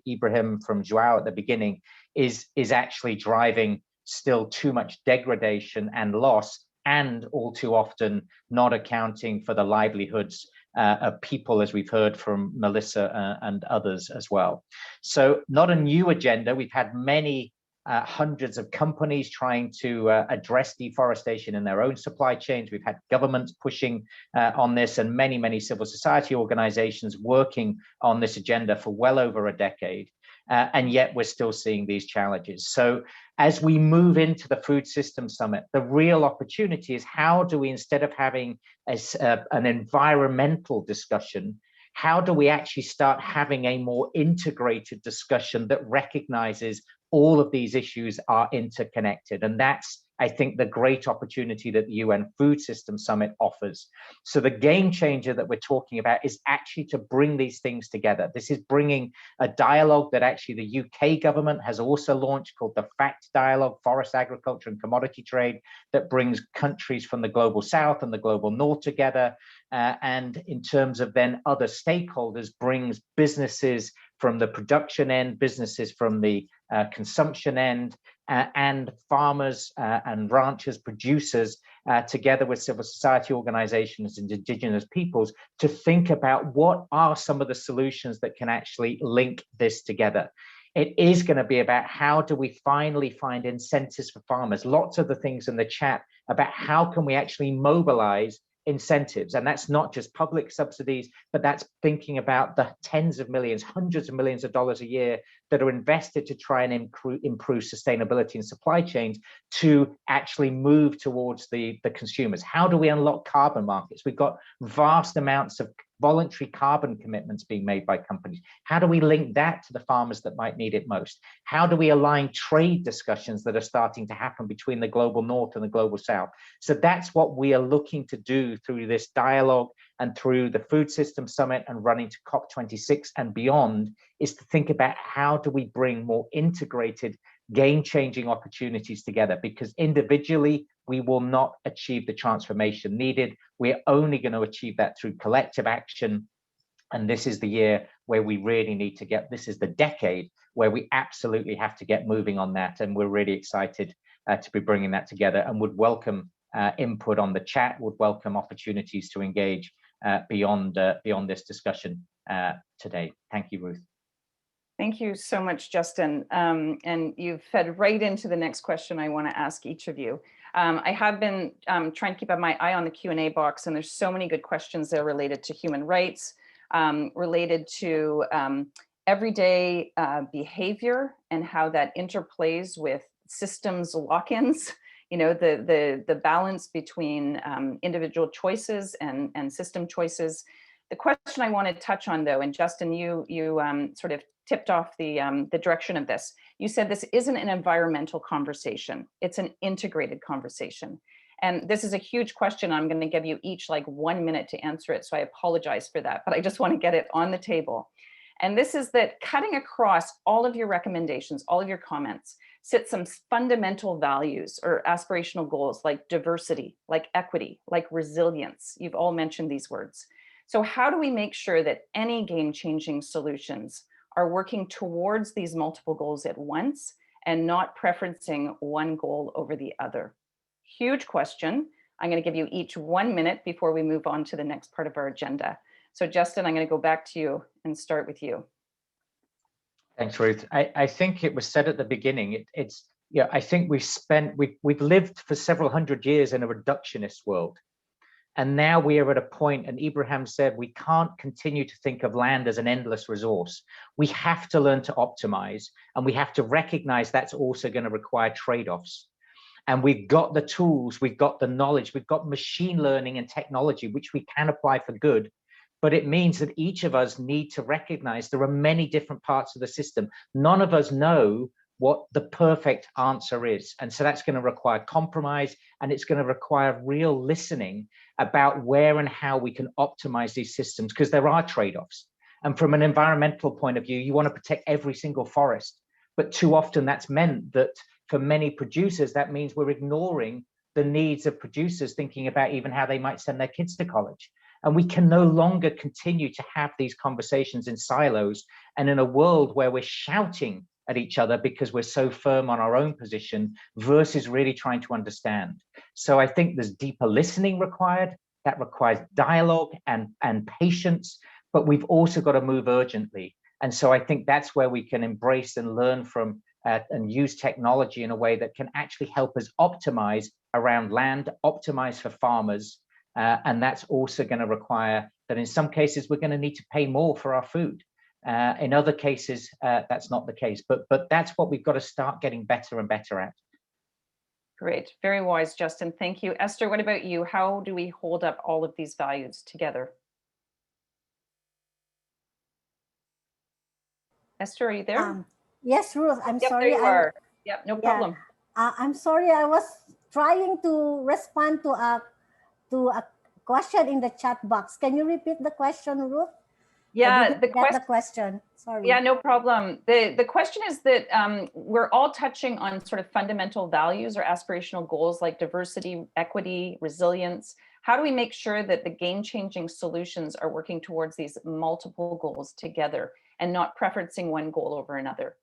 Ibrahim, from Joao at the beginning, is actually driving still too much degradation and loss, and all too often not accounting for the livelihoods of people, as we've heard from Melissa and others as well. So not a new agenda. We've had many hundreds of companies trying to address deforestation in their own supply chains. We've had governments pushing on this, and many civil society organizations working on this agenda for well over a decade. And yet we're still seeing these challenges. So as we move into the Food Systems Summit, the real opportunity is how do we, instead of having an environmental discussion, how do we actually start having a more integrated discussion that recognizes all of these issues are interconnected? And that's, I think, the great opportunity that the UN Food Systems Summit offers. So the game changer that we're talking about is actually to bring these things together. This is bringing a dialogue that actually the UK government has also launched called the FACT Dialogue, Forest Agriculture and Commodity Trade, that brings countries from the Global South and the Global North together. And in terms of then other stakeholders, brings businesses, from the production end, businesses from the consumption end, and farmers and ranchers, producers, together with civil society organizations and indigenous peoples, to think about what are some of the solutions that can actually link this together. It is going to be about how do we finally find incentives for farmers. Lots of the things in the chat about how can we actually mobilize incentives, and that's not just public subsidies, but that's thinking about the tens of millions, hundreds of millions of dollars a year that are invested to try and improve sustainability in supply chains to actually move towards the consumers. How do we unlock carbon markets? We've got vast amounts of voluntary carbon commitments being made by companies. How do we link that to the farmers that might need it most? How do we align trade discussions that are starting to happen between the global north and the global south? So that's what we are looking to do through this dialogue and through the Food System Summit and running to COP26 and beyond, is to think about how do we bring more integrated, game-changing opportunities together, because individually we will not achieve the transformation needed. We're only going to achieve that through collective action. And this is the year where we really need to get, this is the decade where we absolutely have to get moving on that. And we're really excited to be bringing that together, and would welcome input on the chat, would welcome opportunities to engage beyond this discussion today. Thank you, Ruth. Thank you so much, Justin. And you've fed right into the next question I want to ask each of you. I have been trying to keep my eye on the Q&A box, and there's so many good questions there related to human rights, related to everyday behavior and how that interplays with systems lock-ins. You know, the balance between individual choices and system choices. The question I want to touch on, though, and Justin, you sort of tipped off the direction of this. You said this isn't an environmental conversation; it's an integrated conversation. And this is a huge question. I'm going to give you each like 1 minute to answer it, so I apologize for that, but I just want to get it on the table. And this is that cutting across all of your recommendations, all of your comments, sit some fundamental values or aspirational goals like diversity, like equity, like resilience. You've all mentioned these words. So how do we make sure that any game-changing solutions are working towards these multiple goals at once and not preferencing one goal over the other? Huge question. I'm going to give you each 1 minute before we move on to the next part of our agenda. So Justin, I'm going to go back to you and start with you. Thanks, Ruth. I think it was said at the beginning, I think we've lived for several hundred years in a reductionist world. And now we are at a point, and Ibrahim said, we can't continue to think of land as an endless resource. We have to learn to optimize, and we have to recognize that's also going to require trade-offs. And we've got the tools, we've got the knowledge, we've got machine learning and technology, which we can apply for good. But it means that each of us need to recognize there are many different parts of the system. None of us know what the perfect answer is. And so that's going to require compromise, and it's going to require real listening about where and how we can optimize these systems, because there are trade-offs. And from an environmental point of view, you want to protect every single forest. But too often that's meant that for many producers, that means we're ignoring the needs of producers, thinking about even how they might send their kids to college. And we can no longer continue to have these conversations in silos and in a world where we're shouting at each other because we're so firm on our own position versus really trying to understand. So I think there's deeper listening required. That requires dialogue and patience, but we've also got to move urgently. And so I think that's where we can embrace and learn from and use technology in a way that can actually help us optimize around land, optimize for farmers. And that's also going to require that in some cases, we're going to need to pay more for our food. In other cases, that's not the case, but that's what we've got to start getting better and better at. Great, very wise, Justin. Thank you. Esther, what about you? How do we hold up all of these values together? Esther, are you there? Yes, Ruth, I'm sorry. There you are. Yep, no problem. I'm sorry, I was trying to respond to a question in the chat box. Can you repeat the question, Ruth? Yeah, the question. Sorry. Yeah, no problem. The question is that we're all touching on sort of fundamental values or aspirational goals like diversity, equity, resilience. How do we make sure that the game-changing solutions are working towards these multiple goals together and not preferencing one goal over another.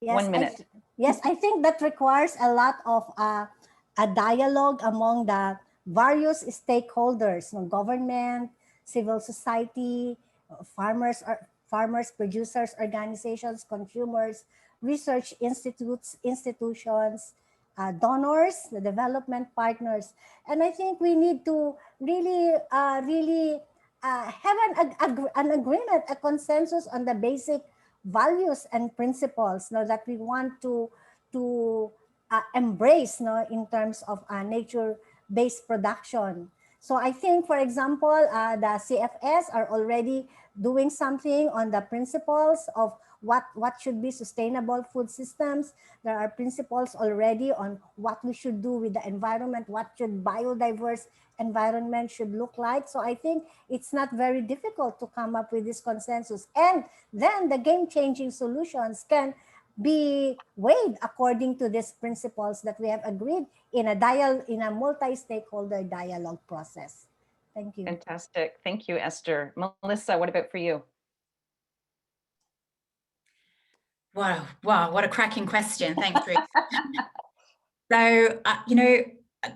Yes, 1 minute. Yes, I think that requires a lot of a dialogue among the various stakeholders, government, civil society, farmers, producers, organizations, consumers, research institutes, institutions, donors, the development partners. And I think we need to really, have an agreement, a consensus on the basic values and principles that we want to embrace in terms of nature-based production. So I think, for example, the CFS are already doing something on the principles of what should be sustainable food systems. There are principles already on what we should do with the environment, what should biodiverse environment should look like. So I think it's not very difficult to come up with this consensus. And then the game-changing solutions can be weighed according to these principles that we have agreed in a multi-stakeholder dialogue process. Thank you. Fantastic. Thank you, Esther. Melissa, what about for you? Wow, what a cracking question. Thanks, Ruth. So, you know,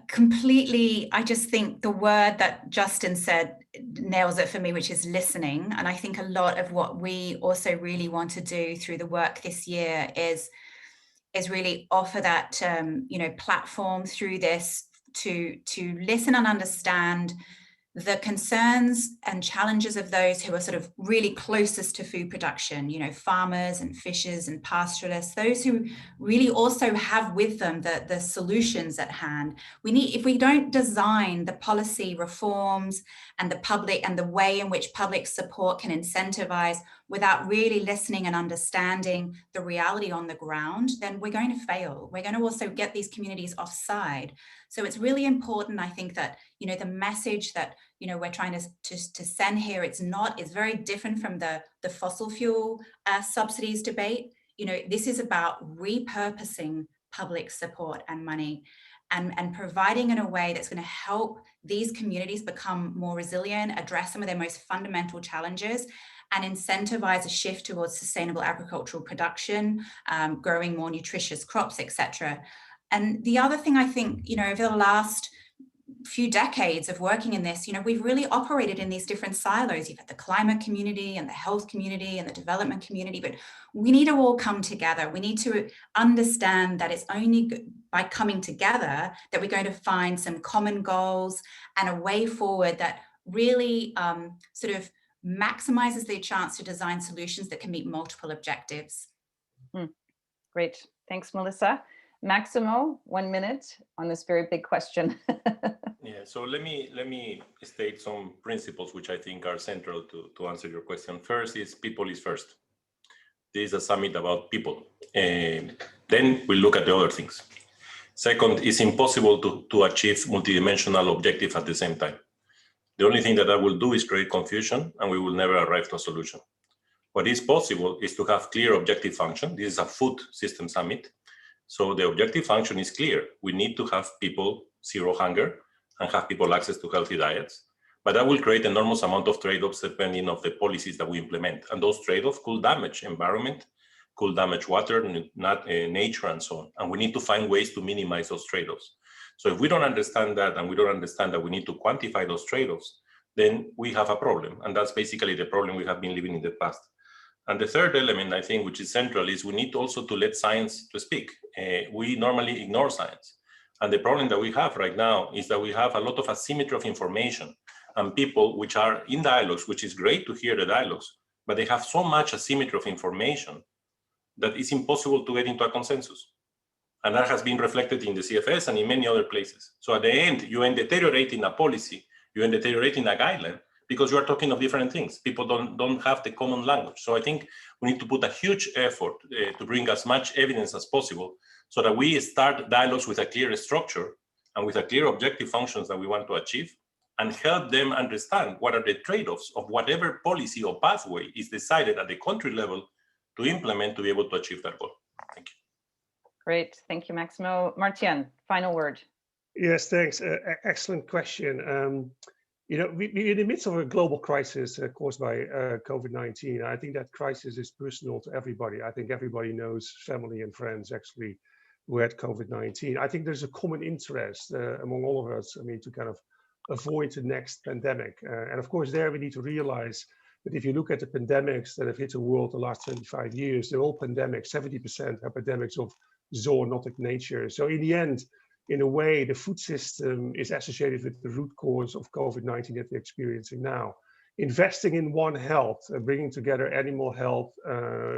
completely, I just think the word that Justin said nails it for me, which is listening. And I think a lot of what we also really want to do through the work this year is really offer that, you know, platform through this to listen and understand the concerns and challenges of those who are sort of really closest to food production, you know, farmers and fishers and pastoralists, those who really also have with them the solutions at hand. We need, if we don't design the policy reforms and the public and the way in which public support can incentivize without really listening and understanding the reality on the ground, then we're going to fail. We're going to also get these communities offside. So it's really important, I think, that, you know, the message that, you know, we're trying to send here, it's very different from the fossil fuel subsidies debate. You know, this is about repurposing public support and money and providing in a way that's going to help these communities become more resilient, address some of their most fundamental challenges, and incentivize a shift towards sustainable agricultural production, growing more nutritious crops, etc. And the other thing I think, you know, over the last few decades of working in this, you know, we've really operated in these different silos. You've had the climate community and the health community and the development community, but we need to all come together. We need to understand that it's only by coming together that we're going to find some common goals and a way forward that really sort of maximizes the chance to design solutions that can meet multiple objectives. Great. Thanks, Melissa. Maximo, 1 minute on this very big question. Yeah, so let me state some principles which I think are central to answer your question. First is people is first. This is a summit about people. Then we look at the other things. Second, it's impossible to achieve multidimensional objective at the same time. The only thing that will do is create confusion and we will never arrive to a solution. What is possible is to have clear objective function. This is a food system summit. So the objective function is clear. We need to have people zero hunger and have people access to healthy diets. But that will create enormous amount of trade-offs depending on the policies that we implement. And those trade-offs could damage environment, could damage water, nature, and so on. And we need to find ways to minimize those trade-offs. So if we don't understand that, and we don't understand that we need to quantify those trade-offs, then we have a problem. And that's basically the problem we have been living in the past. And the third element, I think, which is central, is we need also to let science to speak. We normally ignore science. And the problem that we have right now is that we have a lot of asymmetry of information and people which are in dialogues, which is great to hear the dialogues, but they have so much asymmetry of information that it's impossible to get into a consensus. And that has been reflected in the CFS and in many other places. So at the end, you end deteriorating a policy, you end deteriorating a guideline, because you are talking of different things. People don't have the common language. So I think we need to put a huge effort to bring as much evidence as possible so that we start dialogues with a clear structure and with a clear objective functions that we want to achieve and help them understand what are the trade-offs of whatever policy or pathway is decided at the country level to implement to be able to achieve that goal. Thank you. Great. Thank you, Maximo. Martijn, final word. Yes, thanks. Excellent question. we're in the midst of a global crisis caused by COVID-19. I think that crisis is personal to everybody. I think everybody knows family and friends actually who had COVID-19. I think there's a common interest among all of us, to kind of avoid the next pandemic. And of course, there we need to realize that if you look at the pandemics that have hit the world the last 25 years, they're all pandemics. 70% are pandemics of zoonotic nature. So in the end, in a way, the food system is associated with the root cause of COVID-19 that we're experiencing now. Investing in One Health, bringing together animal health,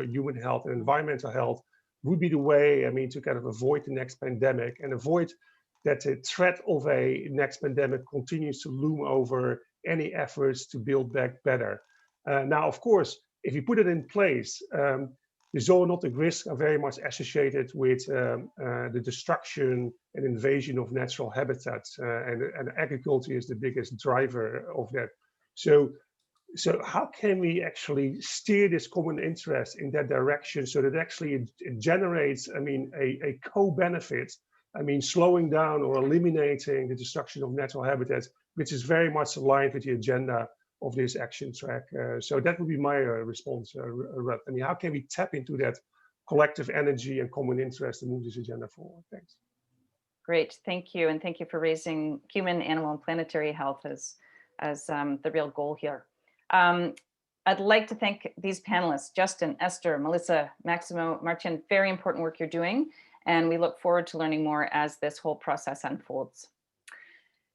human health, and environmental health would be the way, to kind of avoid the next pandemic and avoid that the threat of a next pandemic continues to loom over any efforts to build back better. Now, of course, if you put it in place, the zoonotic risks are very much associated with the destruction and invasion of natural habitats, and agriculture is the biggest driver of that. So how can we actually steer this common interest in that direction so that actually it generates, a co-benefit, slowing down or eliminating the destruction of natural habitats, which is very much aligned with the agenda of this action track. So that would be my response, Ruth. How can we tap into that collective energy and common interest to move this agenda forward? Thanks. Great, thank you. And thank you for raising human, animal, and planetary health as the real goal here. I'd like to thank these panelists, Justin, Esther, Melissa, Maximo, Martin, very important work you're doing. And we look forward to learning more as this whole process unfolds.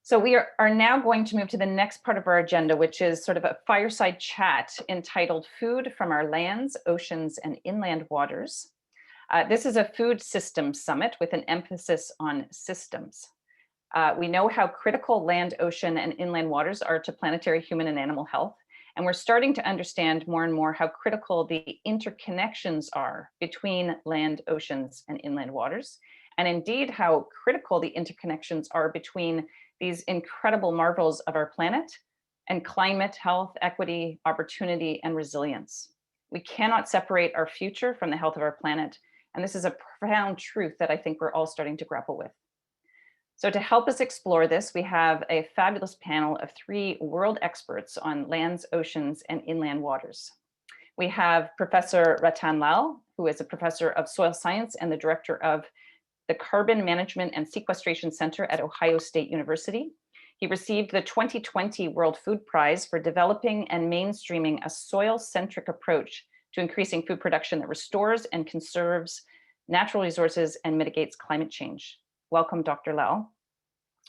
So we are now going to move to the next part of our agenda, which is sort of a fireside chat entitled Food from Our Lands, Oceans, and Inland Waters. This is a food systems summit with an emphasis on systems. We know how critical land, ocean, and inland waters are to planetary human and animal health. And we're starting to understand more and more how critical the interconnections are between land, oceans, and inland waters. And indeed, how critical the interconnections are between these incredible marvels of our planet and climate, health, equity, opportunity, and resilience. We cannot separate our future from the health of our planet. And this is a profound truth that I think we're all starting to grapple with. So to help us explore this, we have a fabulous panel of 3 world experts on lands, oceans, and inland waters. We have Professor Ratan Lal, who is a professor of soil science and the director of the Carbon Management and Sequestration Center at Ohio State University. He received the 2020 World Food Prize for developing and mainstreaming a soil-centric approach to increasing food production that restores and conserves natural resources and mitigates climate change. Welcome, Dr. Lal.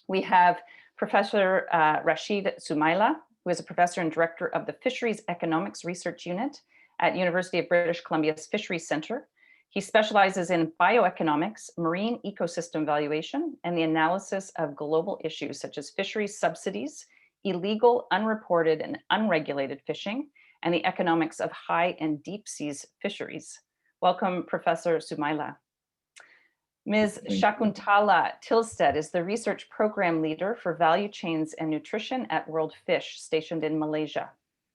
We have Professor Rashid Soumaila, who is a professor and director of the Fisheries Economics Research Unit at University of British Columbia's Fisheries Center. He specializes in bioeconomics, marine ecosystem valuation, and the analysis of global issues such as fisheries subsidies, illegal, unreported, and unregulated fishing, and the economics of high and deep seas fisheries. Welcome, Professor Soumaila. Ms. Shakuntala Tilsted is the research program leader for value chains and nutrition at World Fish, stationed in Malaysia.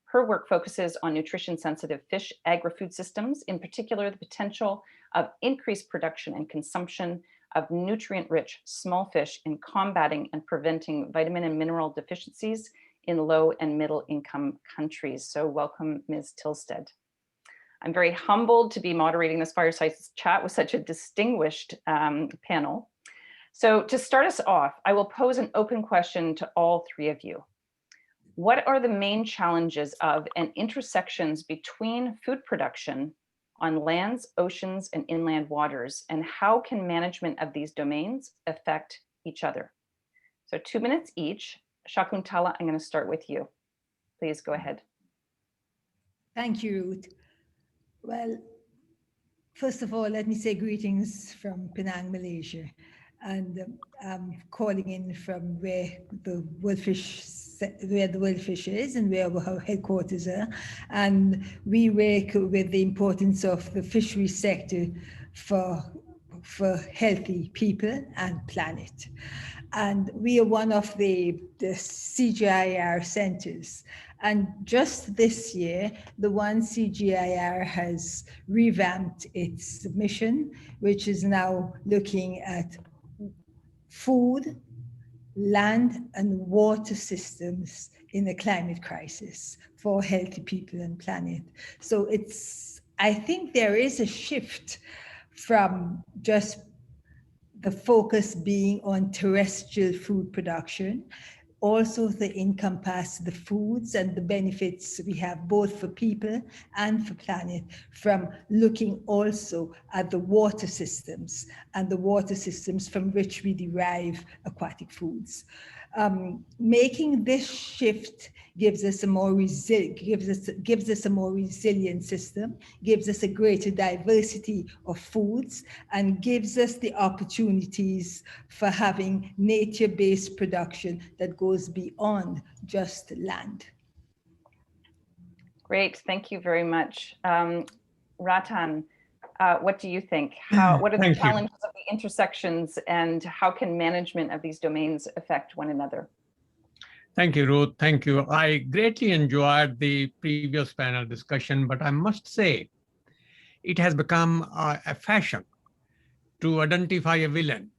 Her work focuses on nutrition-sensitive fish agri-food systems, in particular the potential of increased production and consumption of nutrient-rich small fish in combating and preventing vitamin and mineral deficiencies in low and middle income countries. So welcome, Ms. Tilsted. I'm very humbled to be moderating this fireside chat with such a distinguished panel. So to start us off, I will pose an open question to all 3 of you. What are the main challenges of and intersections between food production on lands, oceans, and inland waters, and how can management of these domains affect each other? So 2 minutes each. Shakuntala, I'm going to start with you. Please go ahead. Thank you, Ruth. Well, first of all, let me say greetings from Penang, Malaysia. And I'm calling in from where the World Fish is and where our headquarters are. And we work with the importance of the fishery sector for healthy people and planet. And we are one of the CGIAR centers. And just this year, the one CGIAR has revamped its mission, which is now looking at food, land, and water systems in a climate crisis for healthy people and planet. So I think there is a shift from just the focus being on terrestrial food production, also to encompass the foods and the benefits we have both for people and for planet, from looking also at the water systems and the water systems from which we derive aquatic foods. Making this shift gives us a more gives us a more resilient system, gives us a greater diversity of foods, and gives us the opportunities for having nature-based production that goes beyond just land. Great, thank you very much. Ratan, what do you think? What are the challenges of the intersections, and how can management of these domains affect one another? Thank you, Ruth. Thank you. I greatly enjoyed the previous panel discussion, but I must say it has become a fashion to identify a villain,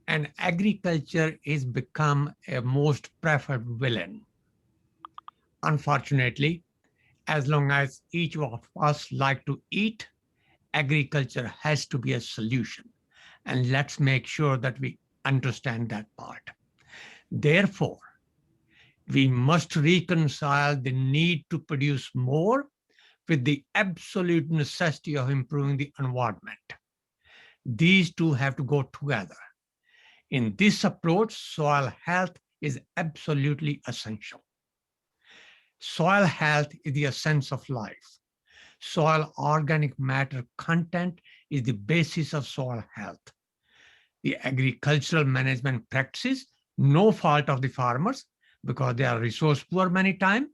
and agriculture is become a most preferred villain. Unfortunately, as long as each of us like to eat, agriculture has to be a solution. And let's make sure that we understand that part. Therefore, we must reconcile the need to produce more with the absolute necessity of improving the environment. These two have to go together. In this approach, soil health is absolutely essential. Soil health is the essence of life. Soil organic matter content is the basis of soil health. The agricultural management practices, no fault of the farmers, because they are resource poor many times,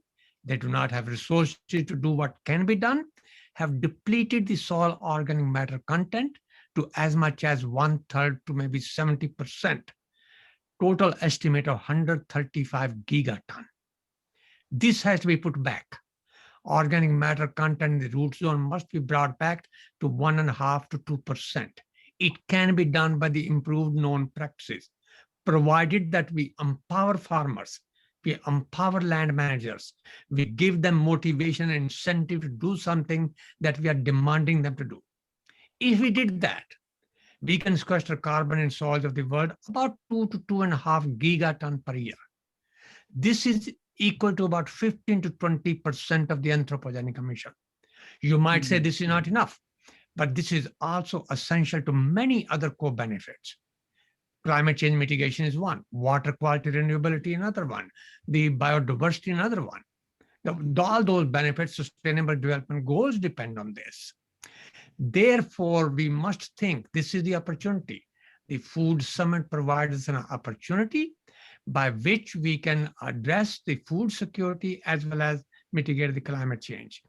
they do not have resources to do what can be done, have depleted the soil organic matter content to as much as 1/3 to maybe 70%. Total estimate of 135 gigaton. This has to be put back. Organic matter content in the root zone must be brought back to 1.5 to 2%. It can be done by the improved known practices, provided that we empower farmers, we empower land managers, we give them motivation and incentive to do something that we are demanding them to do. If we did that, we can sequester carbon in soils of the world about 2 to 2.5 gigaton per year. This is equal to about 15 to 20% of the anthropogenic emission. You might say this is not enough, but this is also essential to many other co-benefits. Climate change mitigation is one, water quality renewability another one, the biodiversity another one. All those benefits, sustainable development goals depend on this. Therefore, we must think this is the opportunity. The Food Summit provides us an opportunity by which we can address the food security as well as mitigate the climate change.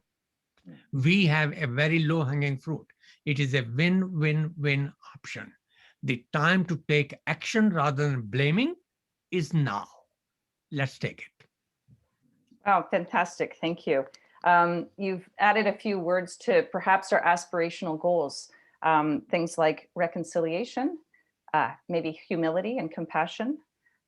We have a very low-hanging fruit. It is a win-win-win option. The time to take action rather than blaming is now. Let's take it. Wow, fantastic. Thank you. You've added a few words to perhaps our aspirational goals, things like reconciliation, maybe humility and compassion,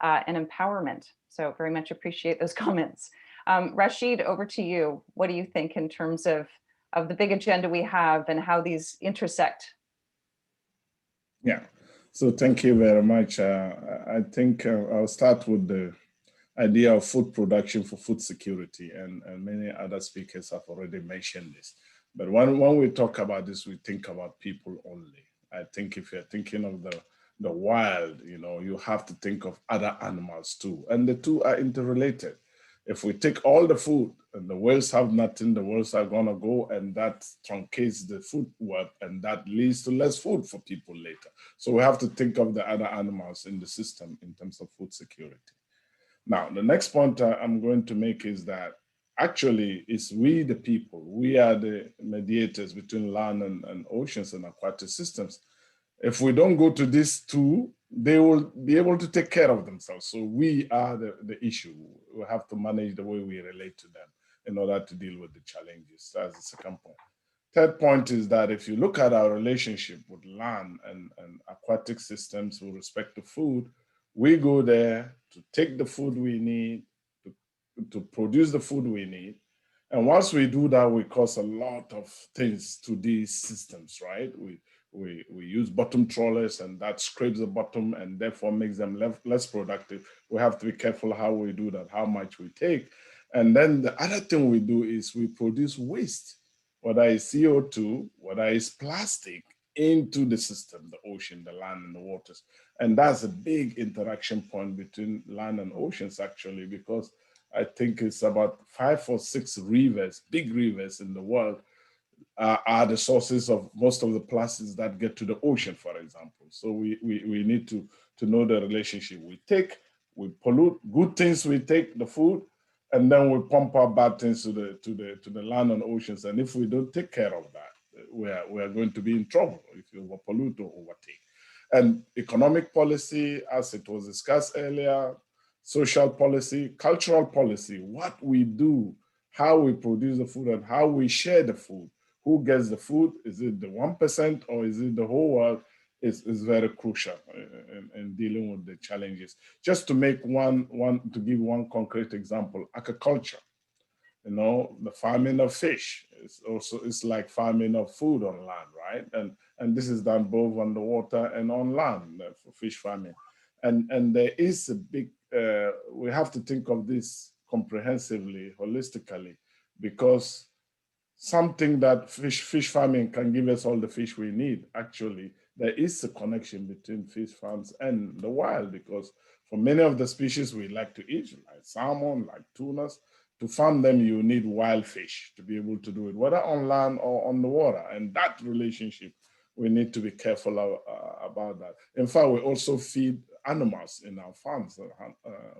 and empowerment. So very much appreciate those comments. Rashid, over to you. What do you think in terms of the big agenda we have and how these intersect? Yeah, so thank you very much. I think I'll start with the idea of food production for food security, and many other speakers have already mentioned this. But when we talk about this, we think about people only. I think if you're thinking of the wild, you have to think of other animals too. And the two are interrelated. If we take all the food and the whales have nothing, the whales are gonna go, and that truncates the food web, and that leads to less food for people later. So we have to think of the other animals in the system in terms of food security. Now, the next point I'm going to make is that actually it's we the people, we are the mediators between land and oceans and aquatic systems. If we don't go to these two, they will be able to take care of themselves. So we are the issue. We have to manage the way we relate to them in order to deal with the challenges. That's the second point. Third point is that if you look at our relationship with land and aquatic systems with respect to food, we go there to take the food we need, to to produce the food we need. And once we do that, we cause a lot of things to these systems, right? We use bottom trawlers, and that scrapes the bottom and therefore makes them less productive. We have to be careful how we do that, how much we take. And then the other thing we do is we produce waste, whether it's CO2, whether it's plastic, into the system, the ocean, the land, and the waters. And that's a big interaction point between land and oceans, actually, because I think it's about 5 or 6 rivers, big rivers in the world, are the sources of most of the plastics that get to the ocean, for example. So we need to know the relationship. We pollute good things, we take the food, and then we pump our bad things to the land and oceans. And if we don't take care of that, we are going to be in trouble if you pollute or overtake. And economic policy, as it was discussed earlier, social policy, cultural policy, what we do, how we produce the food, and how we share the food. Who gets the food? Is it the 1% or is it the whole world? Is very crucial in dealing with the challenges. Just to make to give one concrete example, aquaculture. You know, the farming of fish it's like farming of food on land, right? And this is done both on the water and on land for fish farming. And there is a big, we have to think of this comprehensively, holistically, because something that fish farming can give us all the fish we need. Actually, there is a connection between fish farms and the wild, because for many of the species we like to eat, like salmon, like tunas, to farm them, you need wild fish to be able to do it, whether on land or on the water. And that relationship, we need to be careful about that. In fact, we also feed animals in our farms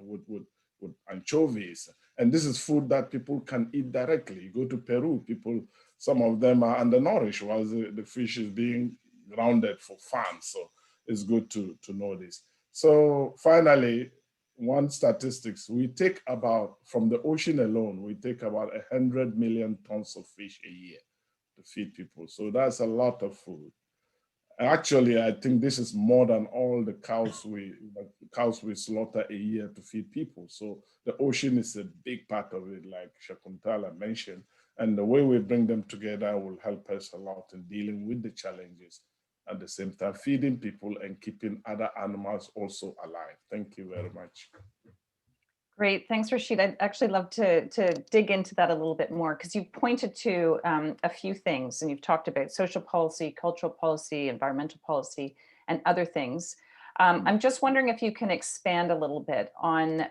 with anchovies. And this is food that people can eat directly. You go to Peru, some of them are undernourished while the fish is being grounded for farms. So it's good to know this. So finally, one statistics, we take about, from the ocean alone, we take about 100 million tons of fish a year to feed people. So that's a lot of food. Actually, I think this is more than all the cows we slaughter a year to feed people. So the ocean is a big part of it, like Shakuntala mentioned. And the way we bring them together will help us a lot in dealing with the challenges, at the same time feeding people and keeping other animals also alive. Thank you very much. Great, thanks, Rashid. I'd actually love to dig into that a little bit more, because you've pointed to a few things, and you've talked about social policy, cultural policy, environmental policy, and other things. I'm just wondering if you can expand a little bit on,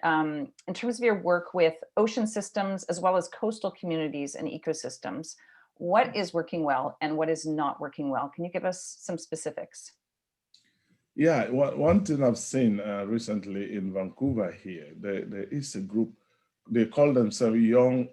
in terms of your work with ocean systems, as well as coastal communities and ecosystems, what is working well and what is not working well? Can you give us some specifics? Yeah, one thing I've seen recently in Vancouver here, there is a group, they call themselves young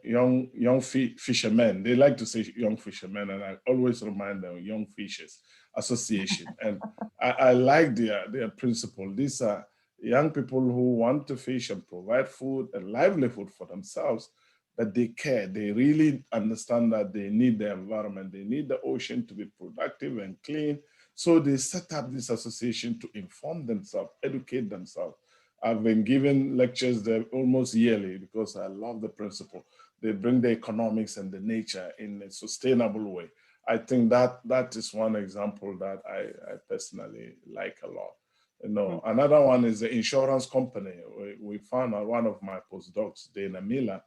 fishermen. They like to say young fishermen, and I always remind them Young Fishers Association. And I like their principle. These are young people who want to fish and provide food and livelihood for themselves, but they care. They really understand that they need the environment. They need the ocean to be productive and clean. So they set up this association to inform themselves, educate themselves. I've been giving lectures there almost yearly because I love the principle. They bring the economics and the nature in a sustainable way. I think that is one example that I personally like a lot. You know, another one is the insurance company. We found out, one of my postdocs, Dana Miller,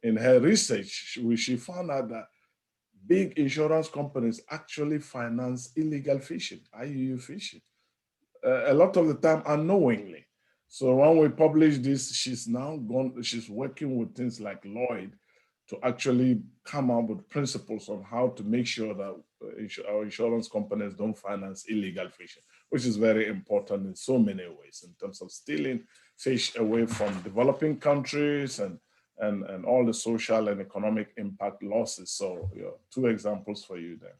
in her research, she found out that big insurance companies actually finance illegal fishing, IUU fishing, a lot of the time unknowingly. So when we publish this, she's working with things like Lloyd to actually come up with principles on how to make sure that our insurance companies don't finance illegal fishing, which is very important in so many ways in terms of stealing fish away from developing countries and all the social and economic impact losses. So, you know, 2 examples for you there.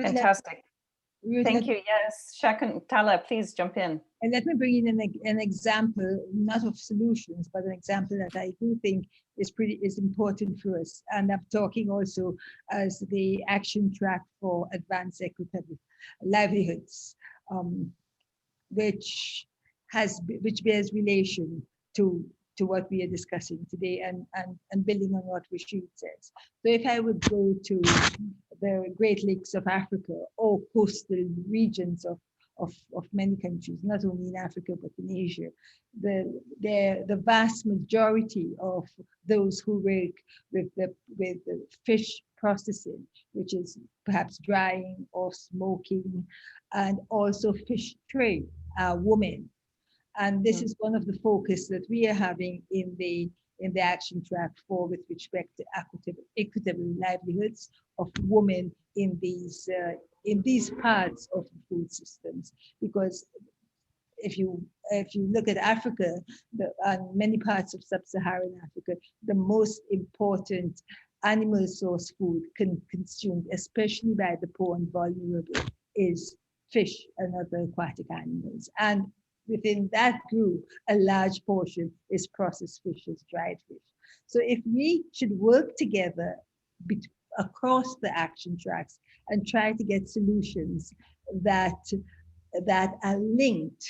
Fantastic. Thank you. Yes, Shakuntala, please jump in. And let me bring in an example, not of solutions, but an example that I do think is important for us. And I'm talking also as the action track for advanced equitable livelihoods, which bears relation to to what we are discussing today and building on what Rashid says. So if I would go to the Great Lakes of Africa or coastal regions of many countries, not only in Africa, but in Asia, the vast majority of those who work with the fish processing, which is perhaps drying or smoking, and also fish trade, are women. And this is one of the focus that we are having in the action track for with respect to equitable livelihoods of women in these parts of the food systems. Because if you look at Africa and many parts of sub-Saharan Africa, the most important animal source food consumed, especially by the poor and vulnerable, is fish and other aquatic animals. And within that group, a large portion is processed fishes, dried fish. So if we should work together across the action tracks and try to get solutions that are linked,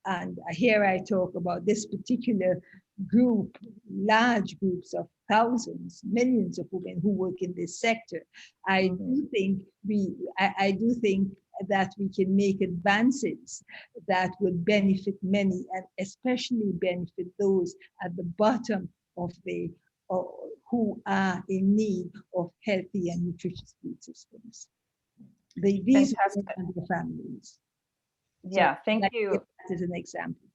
and here I talk about this particular group, large groups of thousands, millions of women who work in this sector, I do think that we can make advances that would benefit many, and especially benefit those at the bottom of who are in need of healthy and nutritious food systems. These and their families. Yeah, so thank you. That is an example.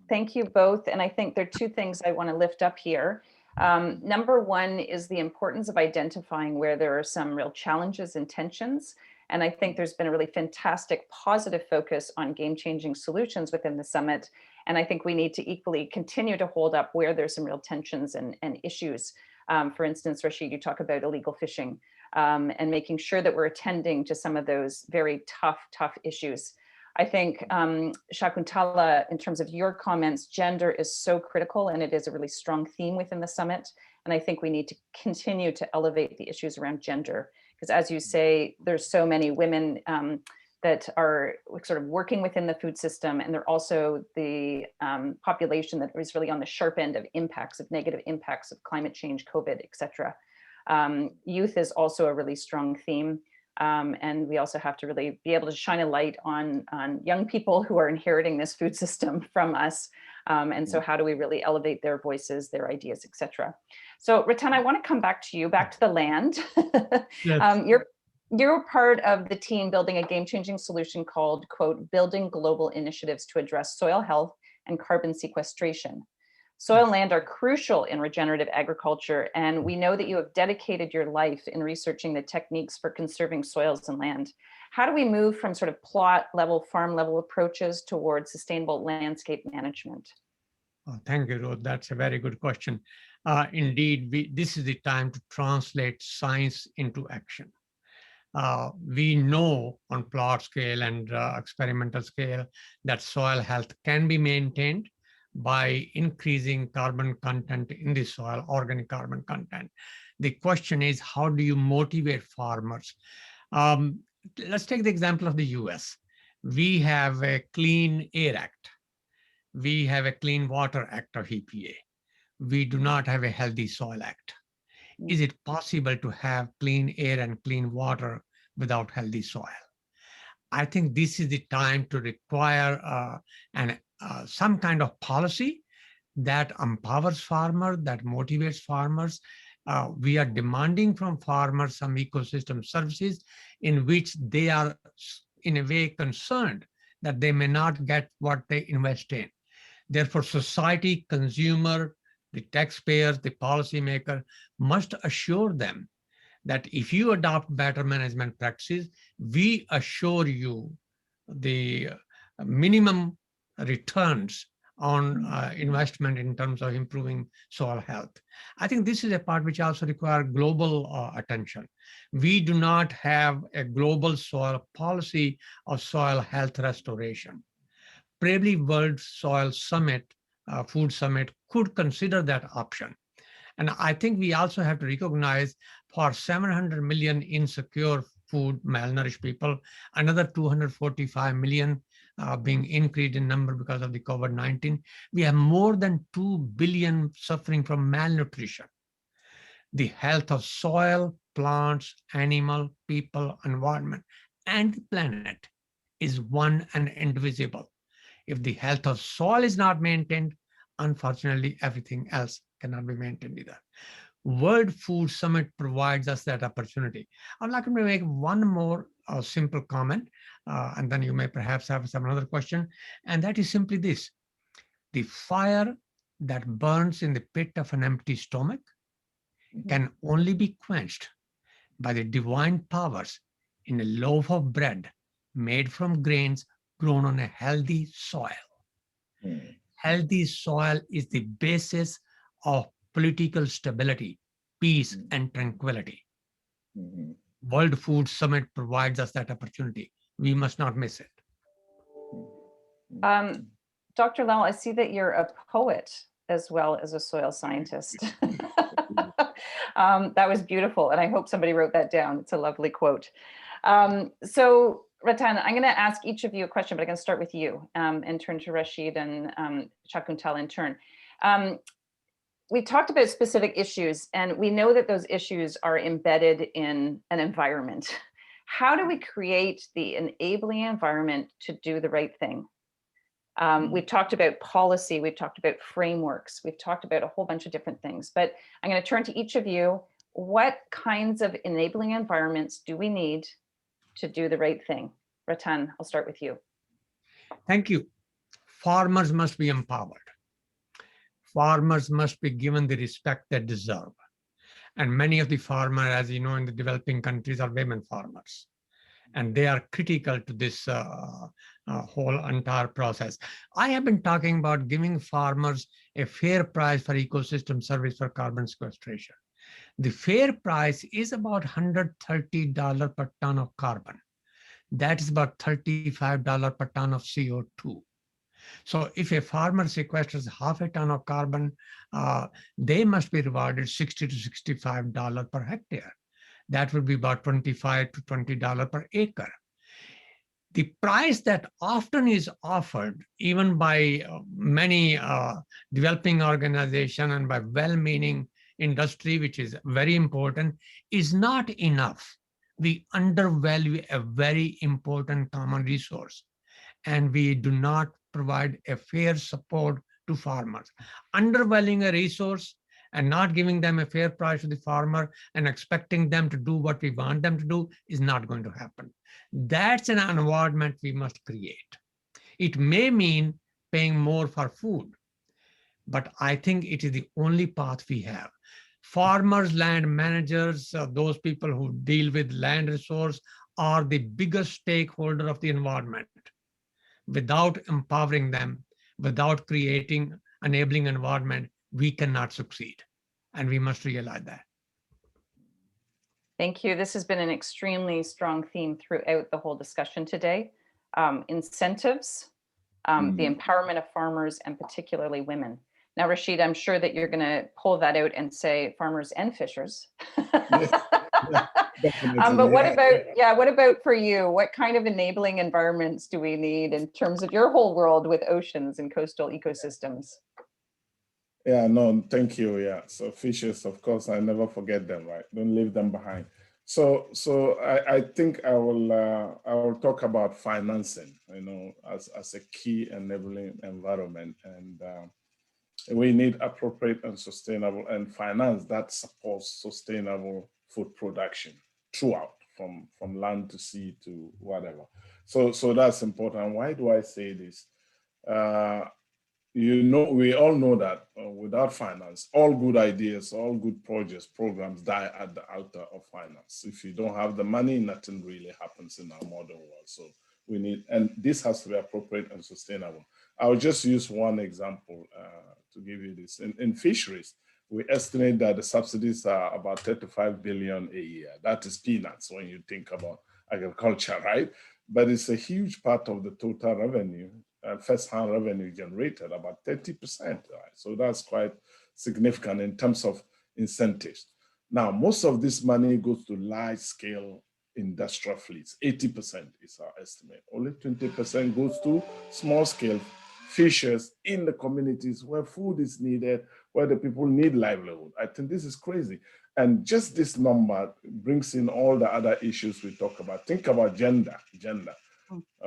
Thank you both. And I think there are two things I want to lift up here. Number one is the importance of identifying where there are some real challenges and tensions. And I think there's been a really fantastic positive focus on game-changing solutions within the summit. And I think we need to equally continue to hold up where there's some real tensions and issues. For instance, Rashid, you talk about illegal fishing and making sure that we're attending to some of those very tough issues. I think, Shakuntala, in terms of your comments, gender is so critical, and it is a really strong theme within the summit. And I think we need to continue to elevate the issues around gender, because as you say, there's so many women that are sort of working within the food system, and they're also the population that is really on the sharp end of impacts, of negative impacts of climate change, COVID, et cetera. Youth is also a really strong theme. And we also have to really be able to shine a light on young people who are inheriting this food system from us. And so how do we really elevate their voices, their ideas, et cetera. So Ratan, I want to come back to you, back to the land. Yes. You're part of the team building a game-changing solution called, quote, Building Global Initiatives to Address Soil Health and Carbon Sequestration. Soil and land are crucial in regenerative agriculture, and we know that you have dedicated your life in researching the techniques for conserving soils and land. How do we move from sort of plot level, farm level approaches towards sustainable landscape management? Oh, thank you, Ruth. That's a very good question. Indeed, this is the time to translate science into action. We know on plot scale and experimental scale that soil health can be maintained by increasing carbon content in the soil, organic carbon content. The question is, how do you motivate farmers? Let's take the example of the US. We have a Clean Air Act. We have a Clean Water Act of EPA. We do not have a Healthy Soil Act. Is it possible to have clean air and clean water without healthy soil? I think this is the time to require some kind of policy that empowers farmers, that motivates farmers. We are demanding from farmers some ecosystem services in which they are in a way concerned that they may not get what they invest in. Therefore, society, consumer, the taxpayers, the policymaker must assure them that if you adopt better management practices, we assure you the minimum returns on investment in terms of improving soil health. I think this is a part which also requires global attention. We do not have a global soil policy of soil health restoration. Probably World Soil Summit, Food Summit could consider that option. And I think we also have to recognize for 700 million insecure food malnourished people, another 245 million being increased in number because of the COVID-19. We have more than 2 billion suffering from malnutrition. The health of soil, plants, animal, people, environment, and the planet is one and indivisible. If the health of soil is not maintained, unfortunately, everything else cannot be maintained either. World Food Summit provides us that opportunity. I'd like to make one more simple comment, and then you may perhaps have some other question, and that is simply this. The fire that burns in the pit of an empty stomach can only be quenched by the divine powers in a loaf of bread made from grains grown on a healthy soil. Healthy soil is the basis of political stability, peace, and tranquility. World Food Summit provides us that opportunity. We must not miss it. Dr. Lal, I see that you're a poet as well as a soil scientist. That was beautiful, and I hope somebody wrote that down. It's a lovely quote. So Ratan, I'm going to ask each of you a question, but I'm going to start with you and turn to Rashid and Shakuntal in turn. We talked about specific issues, and we know that those issues are embedded in an environment. How do we create the enabling environment to do the right thing? We've talked about policy, we've talked about frameworks, we've talked about a whole bunch of different things, but I'm going to turn to each of you. What kinds of enabling environments do we need to do the right thing? Ratan, I'll start with you. Thank you. Farmers must be empowered. Farmers must be given the respect they deserve. And many of the farmers, as you know, in the developing countries are women farmers. And they are critical to this whole entire process. I have been talking about giving farmers a fair price for ecosystem service for carbon sequestration. The fair price is about $130 per ton of carbon. That is about $35 per ton of CO2. So if a farmer sequesters half a ton of carbon, they must be rewarded $60 to $65 per hectare. That would be about $25 to $20 per acre. The price that often is offered, even by many developing organizations and by well-meaning industry, which is very important, is not enough. We undervalue a very important common resource, and we do not provide a fair support to farmers. Undervaluing a resource and not giving them a fair price to the farmer and expecting them to do what we want them to do is not going to happen. That's an environment we must create. It may mean paying more for food, but I think it is the only path we have. Farmers, land managers, those people who deal with land resource are the biggest stakeholder of the environment. Without empowering them, without creating enabling environment, we cannot succeed. And we must realize that. Thank you. This has been an extremely strong theme throughout the whole discussion today. Incentives, the empowerment of farmers, and particularly women. Now, Rashid, I'm sure that you're going to pull that out and say farmers and fishers. But what about for you? What kind of enabling environments do we need in terms of your whole world with oceans and coastal ecosystems? Yeah, no, thank you. Yeah, so fishes, of course, I never forget them, right? Don't leave them behind. So I think I will talk about financing, you know, as a key enabling environment, and we need appropriate and sustainable and finance that supports sustainable food production throughout, from land to sea to whatever. So that's important. Why do I say this? You know, we all know that without finance, all good ideas, all good projects, programs die at the altar of finance. If you don't have the money, nothing really happens in our modern world. So we need, and this has to be appropriate and sustainable. I'll just use one example to give you this. In fisheries, we estimate that the subsidies are about 35 billion a year. That is peanuts when you think about agriculture, right? But it's a huge part of the total revenue, first-hand revenue generated, about 30%, right? So that's quite significant in terms of incentives. Now, most of this money goes to large-scale industrial fleets. 80% is our estimate. Only 20% goes to small scale fishers in the communities where food is needed, where the people need livelihood. I think this is crazy. And just this number brings in all the other issues we talk about. Think about gender.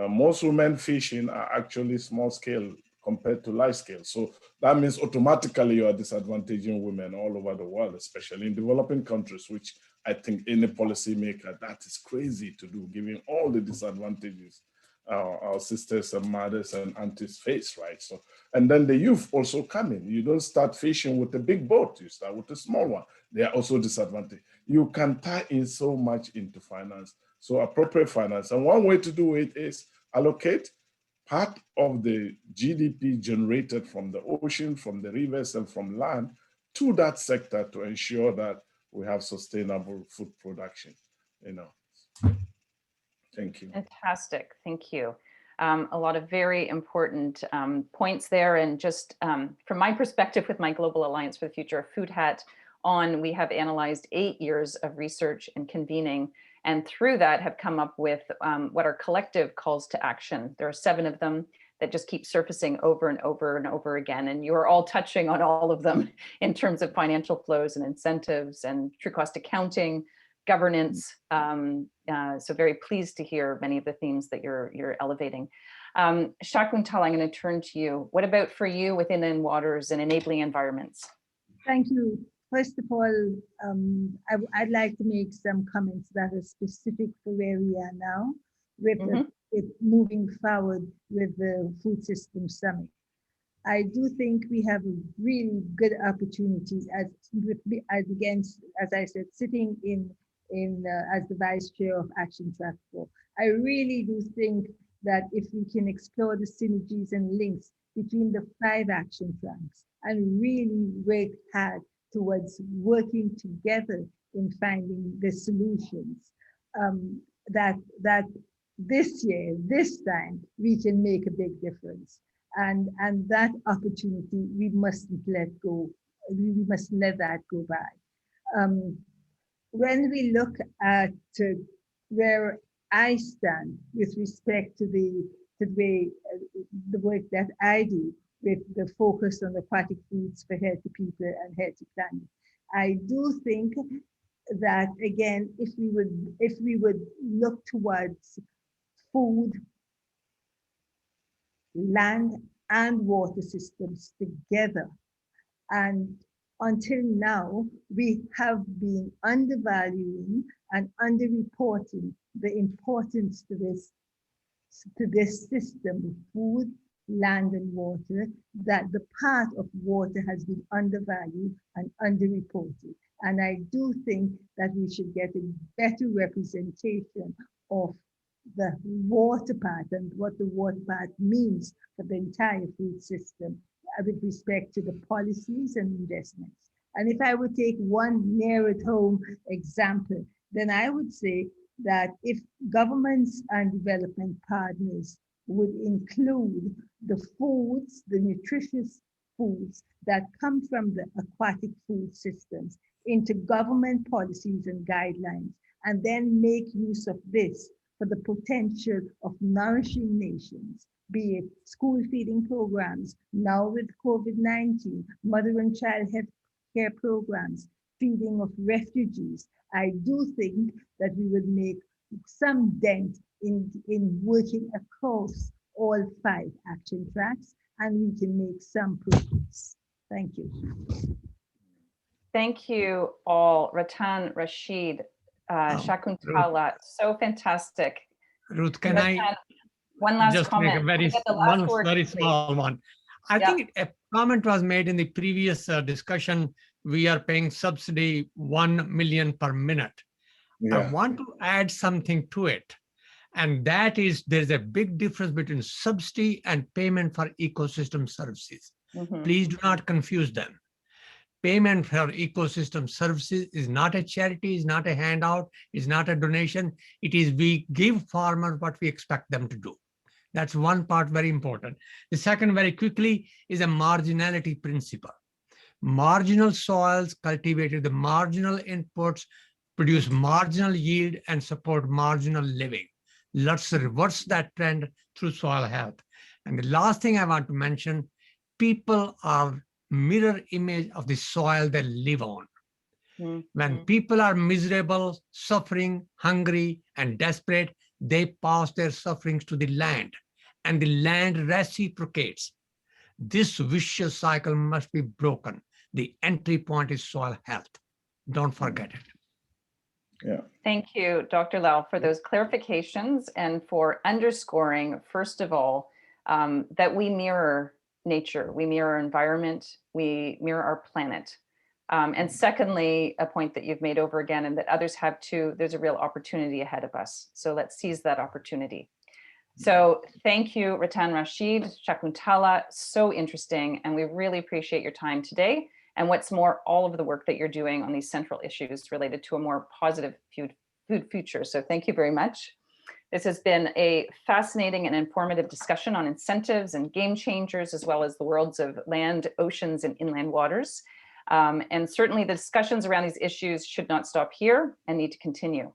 Most women fishing are actually small scale compared to large scale. So that means automatically you are disadvantaging women all over the world, especially in developing countries, which I think any policymaker, that is crazy to do, given all the disadvantages our sisters and mothers and aunties face, right? So, and then the youth also come in. You don't start fishing with a big boat, you start with a small one. They are also disadvantaged. You can tie in so much into finance, so appropriate finance. And one way to do it is allocate part of the GDP generated from the ocean, from the rivers, and from land to that sector to ensure that we have sustainable food production, you know. Thank you. Fantastic, thank you. A lot of very important points there. And just from my perspective with my Global Alliance for the Future of Food hat on, we have analyzed 8 years of research and convening, and through that have come up with what are collective calls to action. There are 7 of them that just keep surfacing over and over and over again. And you're all touching on all of them in terms of financial flows and incentives and true cost accounting, governance. So very pleased to hear many of the themes that you're elevating. Shakuntala, I'm going to turn to you. What about for you with inland waters and enabling environments? Thank you. First of all, I'd like to make some comments that are specific for where we are now with, with moving forward with the Food System Summit. I do think we have a really good opportunity as I said, sitting in as the Vice Chair of Action Track 4. I really do think that if we can explore the synergies and links between the 5 action tracks and really work hard towards working together in finding the solutions, that this year, this time, we can make a big difference. And that opportunity, we mustn't let go. We mustn't let that go by. When we look at where I stand with respect to the work that I do with the focus on aquatic foods for healthy people and healthy planet, I do think that again, if we would look towards food, land, and water systems together, and until now, we have been undervaluing and underreporting the importance to this system of food, land, and water, that the part of water has been undervalued and underreported. And I do think that we should get a better representation of the water part and what the water part means for the entire food system with respect to the policies and investments. And if I would take one near at home example, then I would say that if governments and development partners would include the foods, the nutritious foods that come from the aquatic food systems into government policies and guidelines, and then make use of this for the potential of nourishing nations, be it school feeding programs, now with COVID-19, mother and child health care programs, feeding of refugees. I do think that we would make some dent in working across all 5 action tracks, and we can make some progress. Thank you. Thank you all, Ratan, Rashid, Shakuntala, so fantastic. Ruth, can Ratan, I one last just comment? make a very small one? I think a comment was made in the previous discussion. We are paying subsidy 1 million per minute. Yeah. I want to add something to it. And that is, there's a big difference between subsidy and payment for ecosystem services. Please do not confuse them. Payment for ecosystem services is not a charity, is not a handout, is not a donation. It is we give farmers what we expect them to do. That's one part, very important. The second, very quickly, is a marginality principle. Marginal soils cultivated, the marginal inputs produce marginal yield and support marginal living. Let's reverse that trend through soil health. And the last thing I want to mention, people are mirror image of the soil they live on. When people are miserable, suffering, hungry, and desperate, they pass their sufferings to the land, and the land reciprocates. This vicious cycle must be broken. The entry point is soil health. Don't forget it. Yeah. Thank you, Dr. Lal, for those clarifications and for underscoring, first of all, that we mirror nature, we mirror our environment, we mirror our planet. And secondly, a point that you've made over again and that others have too, there's a real opportunity ahead of us. So let's seize that opportunity. So thank you, Ratan Rashid, Shakuntala, so interesting. And we really appreciate your time today. And what's more, all of the work that you're doing on these central issues related to a more positive food future. So thank you very much. This has been a fascinating and informative discussion on incentives and game changers, as well as the worlds of land, oceans, and inland waters. And certainly the discussions around these issues should not stop here and need to continue.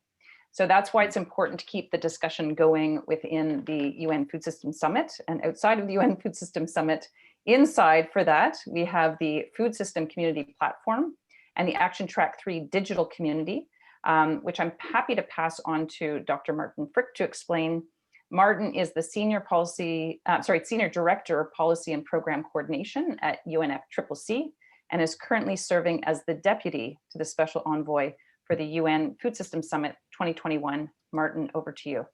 So that's why it's important to keep the discussion going within the UN Food System Summit and outside of the UN Food System Summit. Inside for that, we have the Food System Community Platform and the Action Track 3 digital community, which I'm happy to pass on to Dr. Martin Frick to explain. Martin is the Senior Director of Policy and Program Coordination at UNFCCC and is currently serving as the Deputy to the Special Envoy for the UN Food System Summit 2021. Martin, over to you.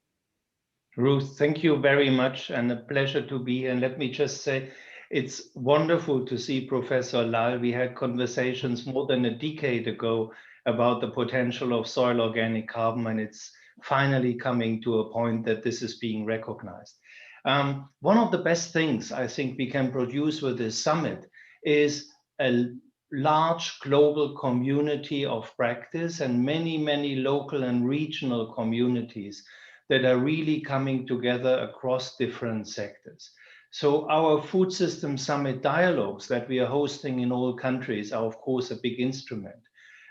Ruth, thank you very much and a pleasure to be here. And let me just say, it's wonderful to see Professor Lal. We had conversations more than a decade ago about the potential of soil organic carbon, and it's finally coming to a point that this is being recognized. One of the best things I think we can produce with this summit is a large global community of practice and many, many local and regional communities that are really coming together across different sectors. So our Food System Summit dialogues that we are hosting in all countries are of course a big instrument.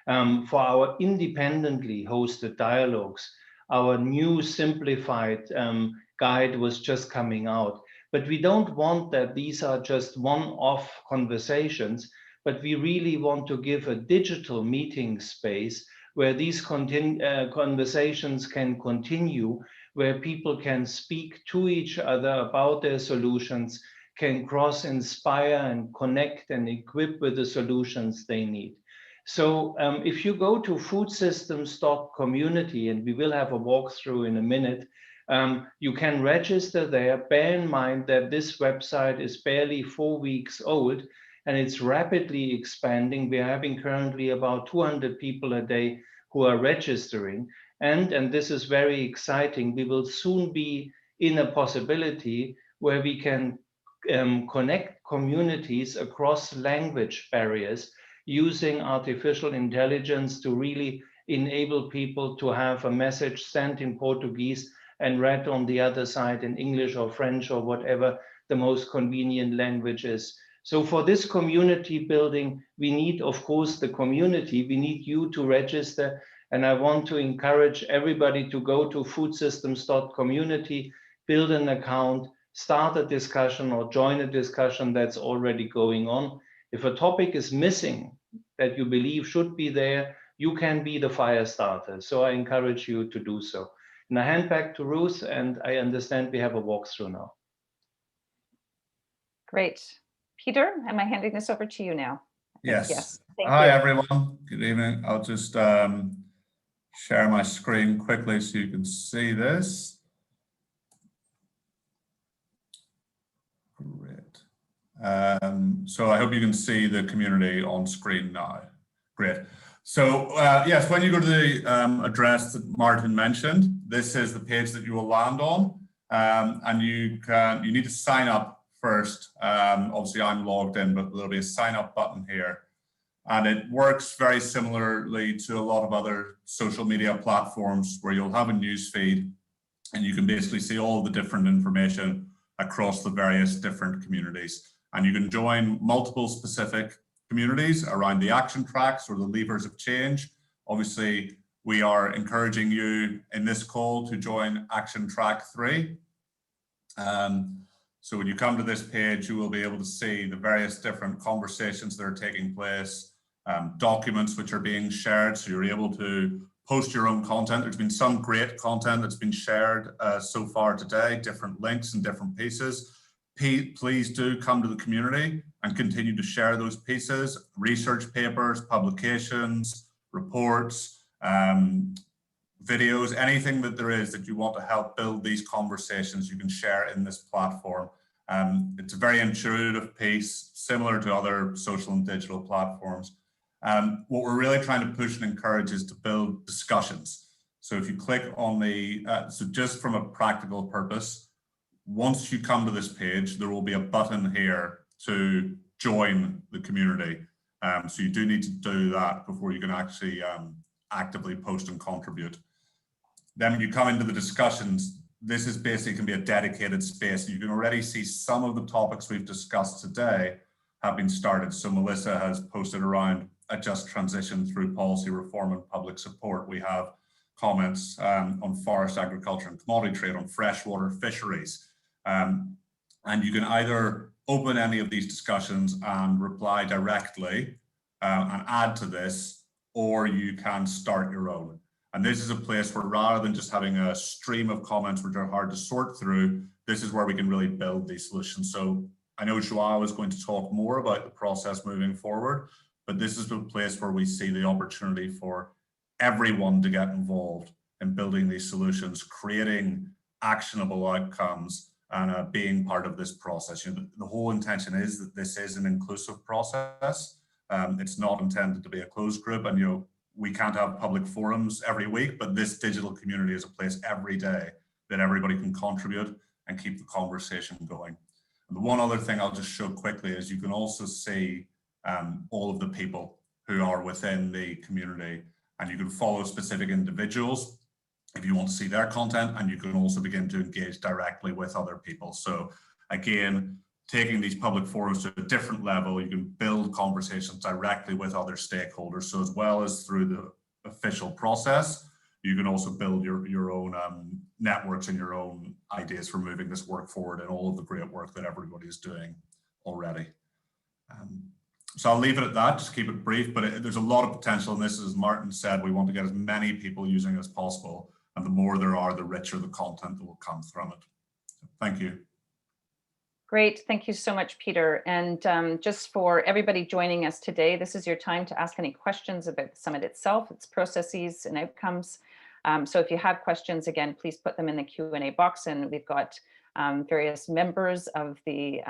For our independently hosted dialogues, our new simplified guide was just coming out. But we don't want that these are just one-off conversations, but we really want to give a digital meeting space where these conversations can continue, where people can speak to each other about their solutions, can cross-inspire and connect and equip with the solutions they need. So if you go to foodsystems.community, and we will have a walkthrough in a minute, you can register there. Bear in mind that this website is barely 4 weeks old, and it's rapidly expanding. We are having currently about 200 people a day who are registering. And this is very exciting, we will soon be in a possibility where we can connect communities across language barriers using artificial intelligence to really enable people to have a message sent in Portuguese and read on the other side in English or French or whatever the most convenient language is. So for this community building, we need, of course, the community. We need you to register. And I want to encourage everybody to go to foodsystems.community, build an account, start a discussion or join a discussion that's already going on. If a topic is missing that you believe should be there, you can be the fire starter. So I encourage you to do so. And I hand back to Ruth, and I understand we have a walkthrough now. Great. Peter, am I handing this over to you now? Yes. Yes. Thank Hi, you. everyone. Good evening. I'll just share my screen quickly so you can see this. Great. So I hope you can see the community on screen now. Great. So yes, when you go to the address that Martin mentioned, this is the page that you will land on, and you need to sign up first. Obviously I'm logged in, but there'll be a sign up button here. And it works very similarly to a lot of other social media platforms where you'll have a news feed and you can basically see all the different information across the various different communities. And you can join multiple specific communities around the action tracks or the levers of change. Obviously, we are encouraging you in this call to join Action Track 3. So when you come to this page, you will be able to see the various different conversations that are taking place, documents which are being shared, so you're able to post your own content. There's been some great content that's been shared so far today, different links and different pieces. Please do come to the community and continue to share those pieces, research papers, publications, reports, videos, anything that there is that you want to help build these conversations, you can share in this platform. It's a very intuitive piece, similar to other social and digital platforms. What we're really trying to push and encourage is to build discussions. So if you click on the, so just from a practical purpose, once you come to this page, there will be a button here to join the community. So you do need to do that before you can actually actively post and contribute. Then when you come into the discussions, this is basically can be a dedicated space. You can already see some of the topics we've discussed today have been started. So Melissa has posted around a just transition through policy reform and public support. We have comments on forest, agriculture and commodity trade, on freshwater fisheries. And you can either open any of these discussions and reply directly and add to this, or you can start your own. And this is a place where, rather than just having a stream of comments which are hard to sort through, this is where we can really build these solutions. So I know Joao is going to talk more about the process moving forward, but this is a place where we see the opportunity for everyone to get involved in building these solutions, creating actionable outcomes, and being part of this process. You know, the whole intention is that this is an inclusive process. It's not intended to be a closed group, and you know, we can't have public forums every week, but this digital community is a place every day that everybody can contribute and keep the conversation going. And the one other thing I'll just show quickly is you can also see all of the people who are within the community, and you can follow specific individuals if you want to see their content, and you can also begin to engage directly with other people. So again, taking these public forums to a different level, you can build conversations directly with other stakeholders. So as well as through the official process, you can also build your own networks and your own ideas for moving this work forward, and all of the great work that everybody is doing already. So I'll leave it at that, just keep it brief, but there's a lot of potential in this. As Martin said, we want to get as many people using it as possible, and the more there are, the richer the content that will come from it. So thank you. Great, thank you so much, Peter. And just for everybody joining us today, this is your time to ask any questions about the summit itself, its processes and outcomes. So if you have questions, again, please put them in the Q&A box, and we've got various members of the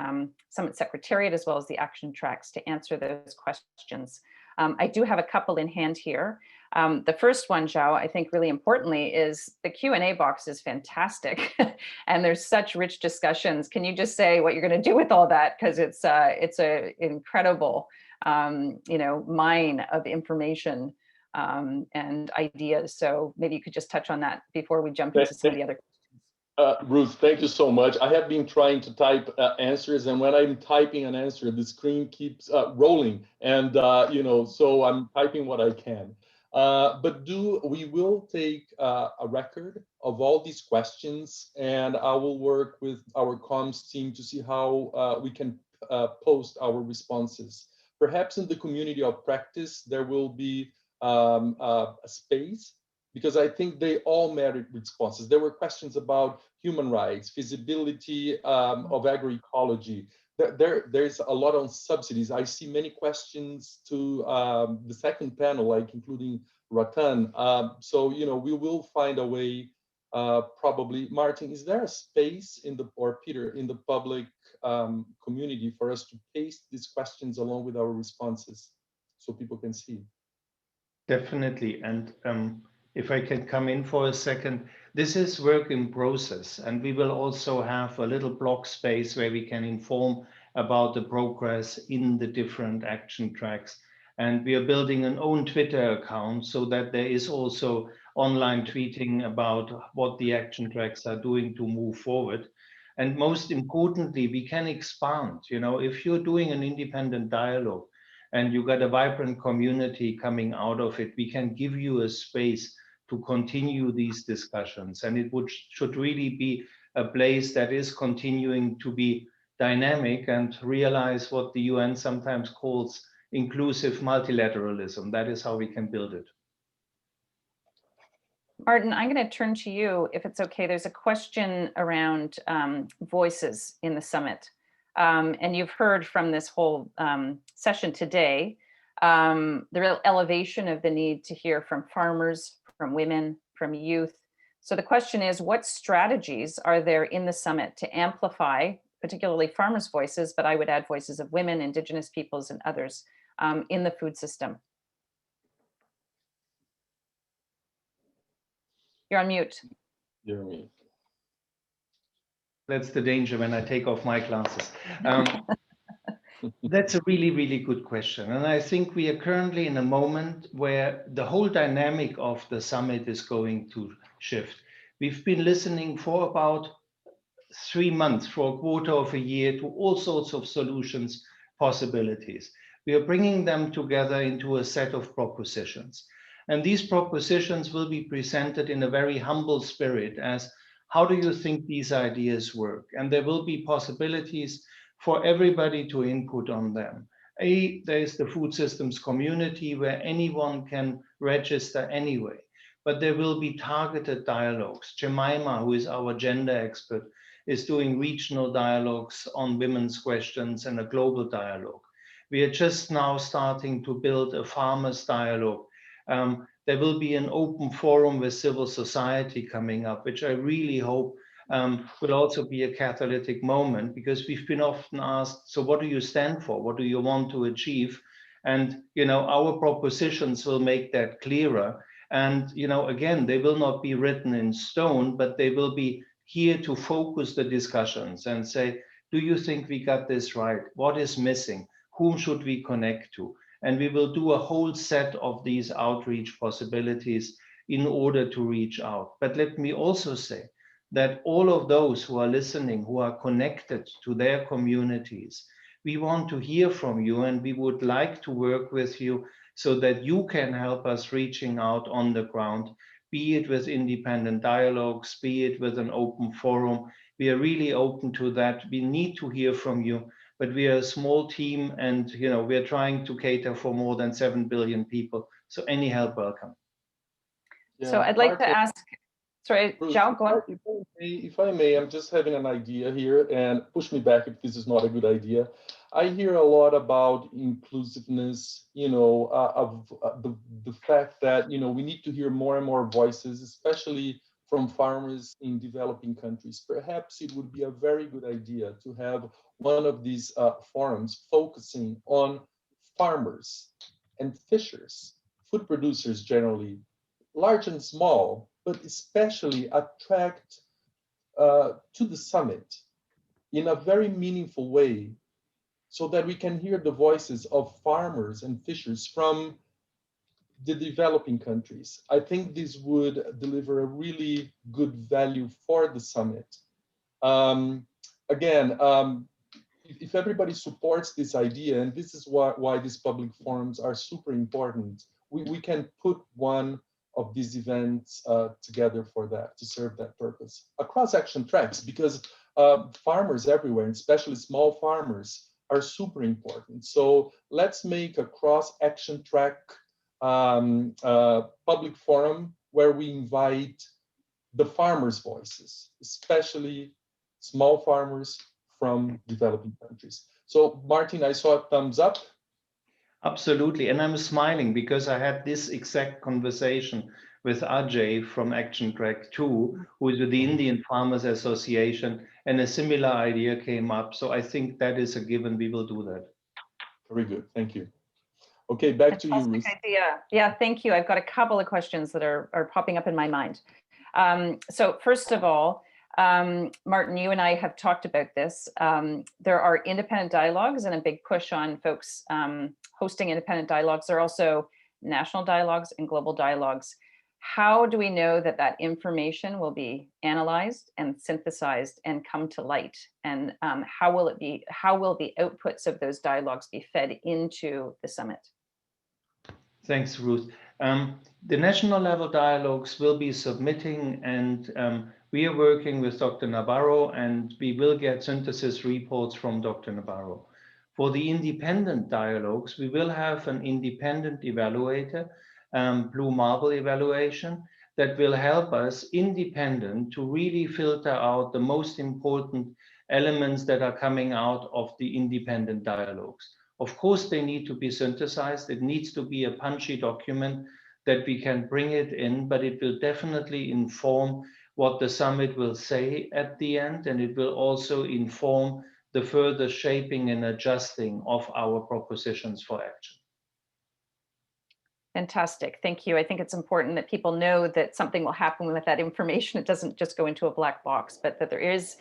Summit Secretariat as well as the action tracks to answer those questions. I do have a couple in hand here. The first one, Joao, I think really importantly is the Q&A box is fantastic and there's such rich discussions. Can you just say what you're going to do with all that? Because it's an incredible you know, mine of information and ideas. So maybe you could just touch on that before we jump into some of the other questions. Ruth, thank you so much. I have been trying to type answers, and when I'm typing an answer, the screen keeps rolling, and you know, so I'm typing what I can. But we will take a record of all these questions, and I will work with our comms team to see how we can post our responses. Perhaps in the community of practice, there will be a space, because I think they all merit responses. There were questions about human rights, feasibility of agroecology. There's a lot on subsidies. I see many questions to the second panel, like including Ratan. So, you know, we will find a way, probably. Martin, is there a space in the, or Peter, in the public community for us to paste these questions along with our responses so people can see? Definitely. And if I can come in for a second, this is work in process, and we will also have a little blog space where we can inform about the progress in the different action tracks. And we are building an own Twitter account so that there is also online tweeting about what the action tracks are doing to move forward. And most importantly, we can expand. You know, if you're doing an independent dialogue and you got a vibrant community coming out of it, we can give you a space to continue these discussions. And it should really be a place that is continuing to be dynamic and realize what the UN sometimes calls inclusive multilateralism. That is how we can build it. Martin, I'm going to turn to you, if it's okay. There's a question around voices in the summit. And you've heard from this whole session today, the real elevation of the need to hear from farmers, from women, from youth. So the question is, what strategies are there in the summit to amplify, particularly farmers' voices, but I would add voices of women, Indigenous peoples, and others in the food system? You're on mute. You're on mute. That's the danger when I take off my glasses. That's a really, really good question. And I think we are currently in a moment where the whole dynamic of the summit is going to shift. We've been listening for about 3 months, for a quarter of a year, to all sorts of solutions, possibilities. We are bringing them together into a set of propositions. And these propositions will be presented in a very humble spirit as, how do you think these ideas work? And there will be possibilities for everybody to input on them. There is the food systems community where anyone can register anyway, but there will be targeted dialogues. Jemima, who is our gender expert, is doing regional dialogues on women's questions and a global dialogue. We are just now starting to build a farmers dialogue. There will be an open forum with civil society coming up, which I really hope will also be a catalytic moment, because we've been often asked, so what do you stand for? What do you want to achieve? And, you know, our propositions will make that clearer. And, you know, again, they will not be written in stone, but they will be here to focus the discussions and say, do you think we got this right? What is missing? Whom should we connect to? And we will do a whole set of these outreach possibilities in order to reach out. But let me also say that all of those who are listening, who are connected to their communities, we want to hear from you, and we would like to work with you so that you can help us reaching out on the ground, be it with independent dialogues, be it with an open forum. We are really open to that. We need to hear from you, but we are a small team, and you know, we are trying to cater for more than 7 billion people. So any help welcome. Yeah, so I'd like Martin, to ask, sorry, Bruce, Zhao, go on. if I may, I'm just having an idea here, and push me back if this is not a good idea. I hear a lot about inclusiveness, you know, the fact that, you know, we need to hear more and more voices, especially from farmers in developing countries. Perhaps it would be a very good idea to have one of these forums focusing on farmers and fishers, food producers generally, large and small, but especially attract to the summit in a very meaningful way, so that we can hear the voices of farmers and fishers from the developing countries. I think this would deliver a really good value for the summit. If everybody supports this idea, and this is why these public forums are super important, we can put one of these events together for that, to serve that purpose across action tracks, because farmers everywhere, and especially small farmers, are super important. So let's make a cross action track public forum where we invite the farmers' voices, especially small farmers from developing countries. So Martin, I saw a thumbs up. Absolutely, and I'm smiling because I had this exact conversation with Ajay from Action Track 2, who is with the Indian Farmers Association, and a similar idea came up. So I think that is a given, we will do that. Very good, thank you. Okay, back to you, Ruth. Idea. Yeah, thank you. I've got a couple of questions that are popping up in my mind. So first of all, Martin, you and I have talked about this. There are independent dialogues and a big push on folks hosting independent dialogues. There are also national dialogues and global dialogues. How do we know that that information will be analyzed and synthesized and come to light? And how will the outputs of those dialogues be fed into the summit? Thanks, Ruth. The national level dialogues will be submitting, and we are working with Dr. Navarro, and we will get synthesis reports from Dr. Navarro. For the independent dialogues, we will have an independent evaluator, Blue Marble evaluation, that will help us independent to really filter out the most important elements that are coming out of the independent dialogues. Of course, they need to be synthesized. It needs to be a punchy document that we can bring it in, but it will definitely inform what the summit will say at the end, and it will also inform the further shaping and adjusting of our propositions for action. Fantastic, thank you. I think it's important that people know that something will happen with that information. It doesn't just go into a black box, but that there is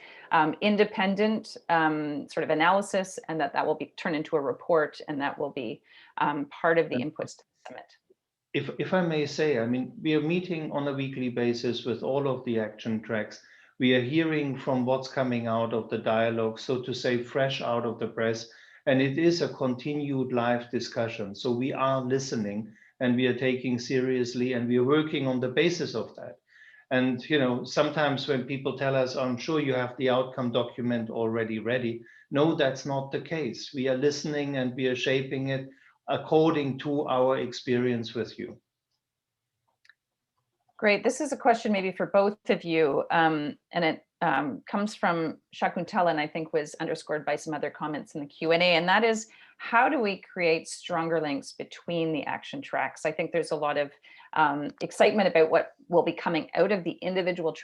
independent sort of analysis, and that will be turned into a report, and that will be part of the inputs to the summit. If I may say, I mean, we are meeting on a weekly basis with all of the action tracks. We are hearing from what's coming out of the dialogue, so to say, fresh out of the press, and it is a continued live discussion. So we are listening, and we are taking seriously, and we are working on the basis of that. And you know, sometimes when people tell us, I'm sure you have the outcome document already ready. No, that's not the case. We are listening, and we are shaping it according to our experience with you. Great. This is a question maybe for both of you, and it comes from Shakuntala, and I think was underscored by some other comments in the Q&A, and that is, how do we create stronger links between the action tracks? I think there's a lot of excitement about what will be coming out of the individual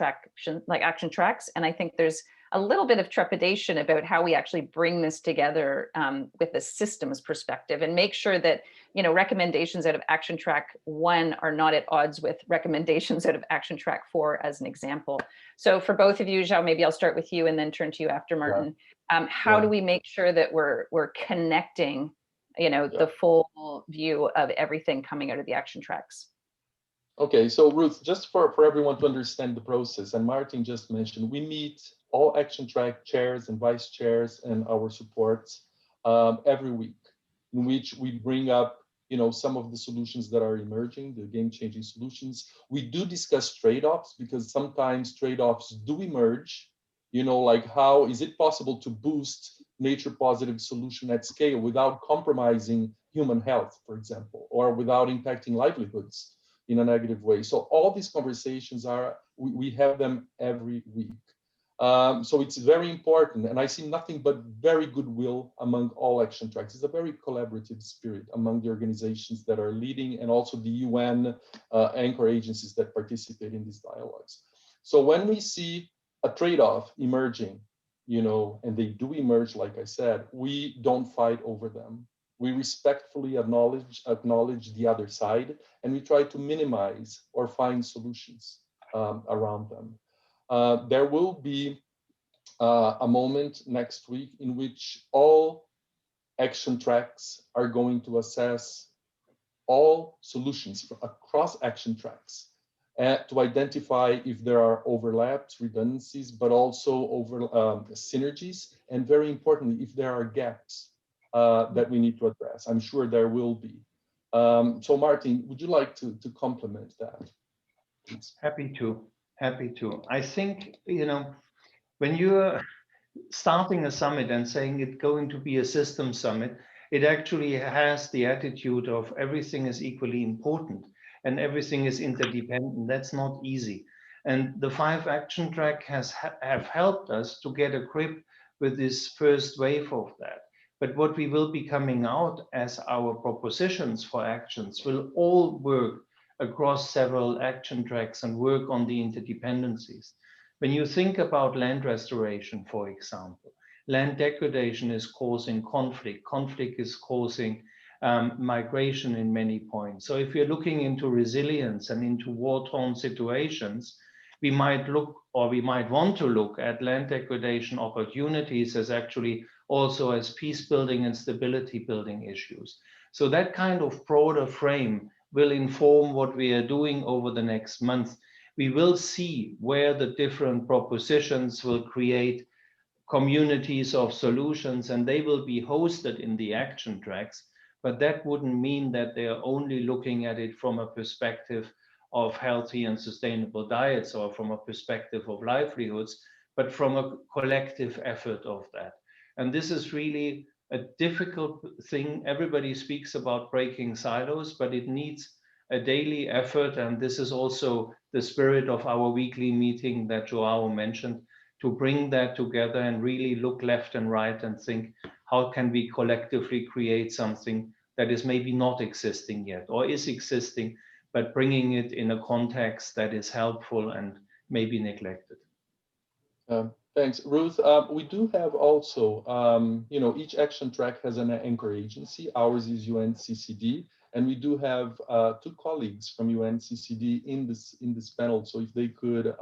action tracks, and I think there's a little bit of trepidation about how we actually bring this together with a systems perspective, and make sure that, you know, recommendations out of action track 1 are not at odds with recommendations out of action track 4, as an example. So for both of you, Zhao, maybe I'll start with you and then turn to you after Martin. How do we make sure that we're connecting, you know, the full view of everything coming out of the action tracks? Okay, so Ruth, just for everyone to understand the process, and Martin just mentioned, we meet all action track chairs and vice chairs and our supports every week, in which we bring up, you know, some of the solutions that are emerging, the game-changing solutions. We do discuss trade-offs, because sometimes trade-offs do emerge, you know, like how is it possible to boost nature-positive solution at scale without compromising human health, for example, or without impacting livelihoods in a negative way. So all these conversations we have them every week. So it's very important, and I see nothing but very goodwill among all action tracks. It's a very collaborative spirit among the organizations that are leading, and also the UN anchor agencies that participate in these dialogues. So when we see a trade-off emerging, you know, and they do emerge, like I said, we don't fight over them. We respectfully acknowledge the other side, and we try to minimize or find solutions around them. There will be a moment next week in which all action tracks are going to assess all solutions across action tracks to identify if there are overlaps, redundancies, but also synergies, and very importantly, if there are gaps that we need to address. I'm sure there will be. So Martin, would you like to complement that, please? Happy to. I think, you know, when you're starting a summit and saying it's going to be a system summit, it actually has the attitude of everything is equally important and everything is interdependent. That's not easy. And the 5 action track have helped us to get a grip with this first wave of that. But what we will be coming out as our propositions for actions will all work across several action tracks and work on the interdependencies. When you think about land restoration, for example, land degradation is causing conflict. Conflict is causing migration in many points. So if you're looking into resilience and into war-torn situations, we might look, or we might want to look at land degradation opportunities as actually also as peace building and stability building issues. So that kind of broader frame will inform what we are doing over the next month. We will see where the different propositions will create communities of solutions, and they will be hosted in the action tracks. but that wouldn't mean that they are only looking at it from a perspective of healthy and sustainable diets or from a perspective of livelihoods, but from a collective effort of that. And this is really a difficult thing. Everybody speaks about breaking silos, but it needs a daily effort. And this is also the spirit of our weekly meeting that Joao mentioned, to bring that together and really look left and right and think, how can we collectively create something that is maybe not existing yet or is existing, but bringing it in a context that is helpful and maybe neglected. Thanks, Ruth. We do have also, each action track has an anchor agency. Ours is UNCCD, and we do have 2 colleagues from UNCCD in this panel. So if they could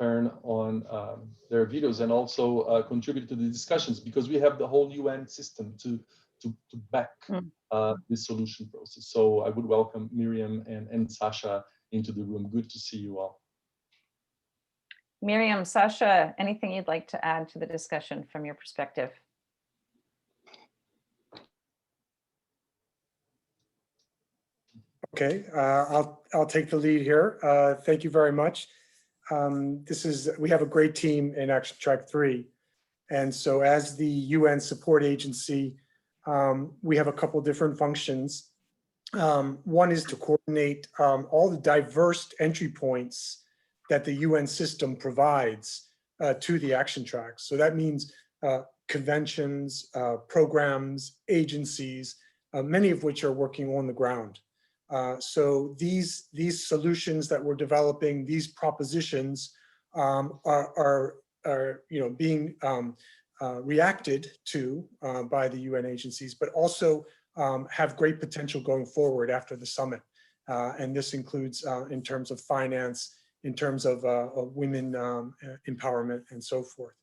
turn on their videos and also contribute to the discussions, because we have the whole UN system to back this solution process. So I would welcome Miriam and Sasha into the room. Good to see you all. Miriam, Sasha, anything you'd like to add to the discussion from your perspective? Okay, I'll take the lead here. Thank you very much. We have a great team in Action Track 3. And so as the UN support agency, we have a couple different functions. One is to coordinate all the diverse entry points that the UN system provides to the action tracks. So that means conventions, programs, agencies, many of which are working on the ground. So these solutions that we're developing, these propositions are being reacted to by the UN agencies, but also have great potential going forward after the summit. And this includes in terms of finance, in terms of women empowerment and so forth.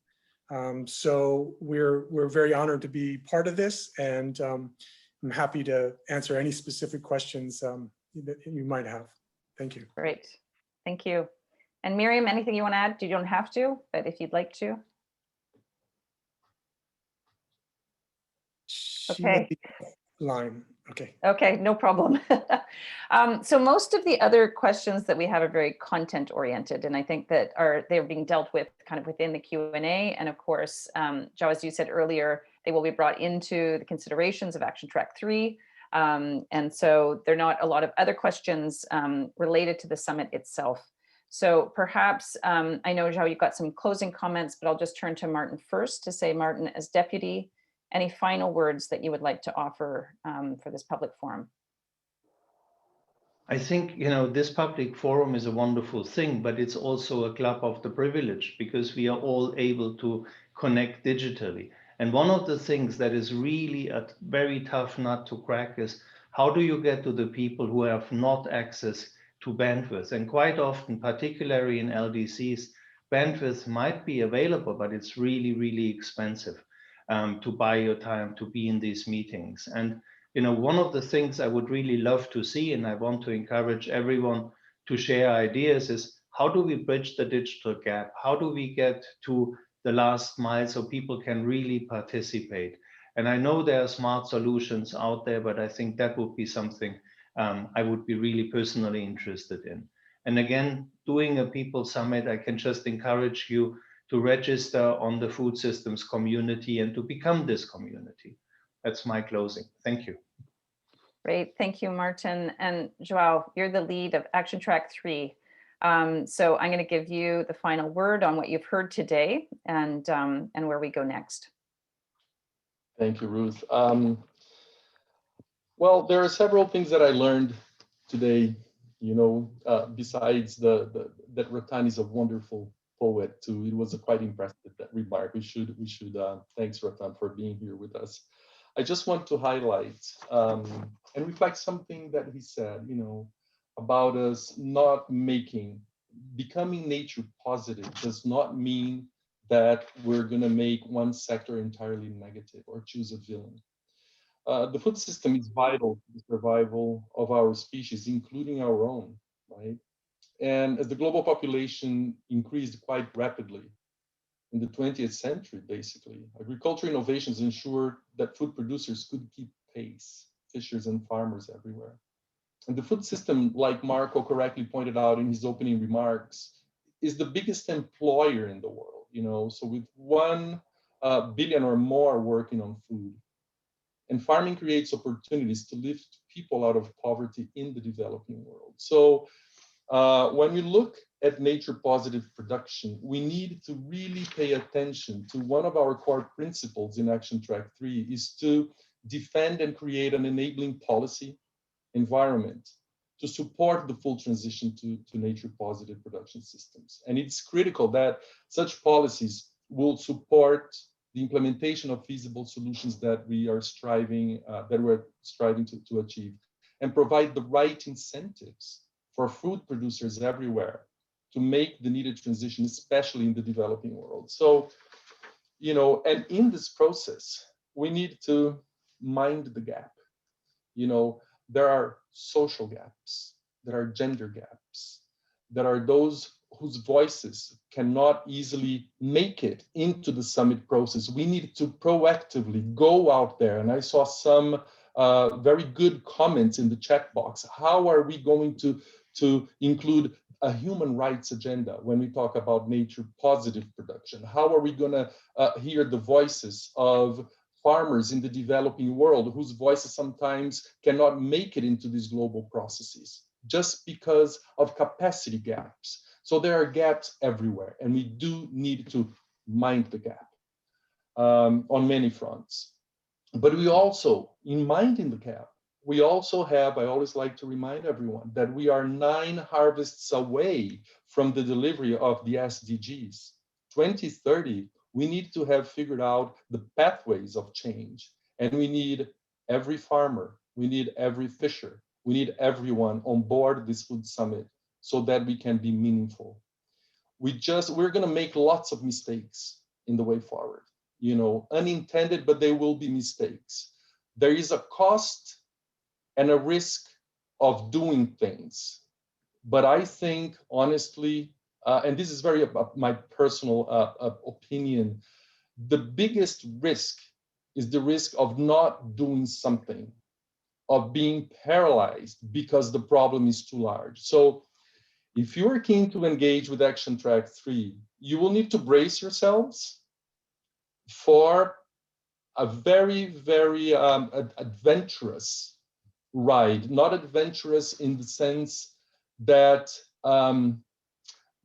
So we're very honored to be part of this, and I'm happy to answer any specific questions that you might have. Thank you. Great, thank you. And Miriam, anything you want to add? You don't have to, but if you'd like to. Okay. Line. Okay. Okay, no problem. So most of the other questions that we have are very content oriented, and I think that they're being dealt with kind of within the Q&A. And of course, Joao, as you said earlier, they will be brought into the considerations of Action Track 3. And so there are not a lot of other questions related to the summit itself. So perhaps, I know, Joao, you've got some closing comments, but I'll just turn to Martin first to say, Martin, as deputy, any final words that you would like to offer for this public forum? I think, this public forum is a wonderful thing, but it's also a club of the privileged, because we are all able to connect digitally. And one of the things that is really a very tough nut to crack is, how do you get to the people who have not access to bandwidth? And quite often, particularly in LDCs, bandwidth might be available, but it's really, really expensive to buy your time to be in these meetings. And one of the things I would really love to see, and I want to encourage everyone to share ideas, is how do we bridge the digital gap? How do we get to the last mile so people can really participate? And I know there are smart solutions out there, but I think that would be something I would be really personally interested in. And again, doing a People Summit, I can just encourage you to register on the Food Systems community and to become this community. That's my closing. Thank you. Great, thank you, Martin. And Joao, you're the lead of Action Track 3. So I'm going to give you the final word on what you've heard today and where we go next. Thank you, Ruth. Well, there are several things that I learned today, besides that Rattan is a wonderful poet too. It was quite impressive, that remark. We should thanks Rattan for being here with us. I just want to highlight and reflect something that he said, about us not becoming nature positive does not mean that we're going to make one sector entirely negative or choose a villain. The food system is vital to the survival of our species, including our own, right? And as the global population increased quite rapidly in the 20th century, basically, agricultural innovations ensured that food producers could keep pace, fishers and farmers everywhere. And the food system, like Marco correctly pointed out in his opening remarks, is the biggest employer in the world, you know, so with 1 billion or more working on food. And farming creates opportunities to lift people out of poverty in the developing world. So when we look at nature positive production, we need to really pay attention to one of our core principles in Action Track 3 is to defend and create an enabling policy environment to support the full transition to nature positive production systems. And it's critical that such policies will support the implementation of feasible solutions that we are striving, to achieve, and provide the right incentives for food producers everywhere to make the needed transition, especially in the developing world. So, you know, and in this process, we need to mind the gap. You know, there are social gaps, there are gender gaps, there are those whose voices cannot easily make it into the summit process. We need to proactively go out there. And I saw some very good comments in the chat box. How are we going to include a human rights agenda when we talk about nature positive production? How are we going to hear the voices of farmers in the developing world whose voices sometimes cannot make it into these global processes just because of capacity gaps? So there are gaps everywhere, and we do need to mind the gap on many fronts. But we also, in minding the gap, we also have, I always like to remind everyone that we are 9 harvests away from the delivery of the SDGs. 2030, we need to have figured out the pathways of change. And we need every farmer, we need every fisher, we need everyone on board this food summit so that we can be meaningful. We're gonna make lots of mistakes in the way forward, you know, unintended, but they will be mistakes. There is a cost and a risk of doing things. But I think, honestly, and this is very my personal opinion, the biggest risk is the risk of not doing something, of being paralyzed because the problem is too large. So if you're keen to engage with Action Track 3, you will need to brace yourselves for a very, very adventurous ride, not adventurous in the sense that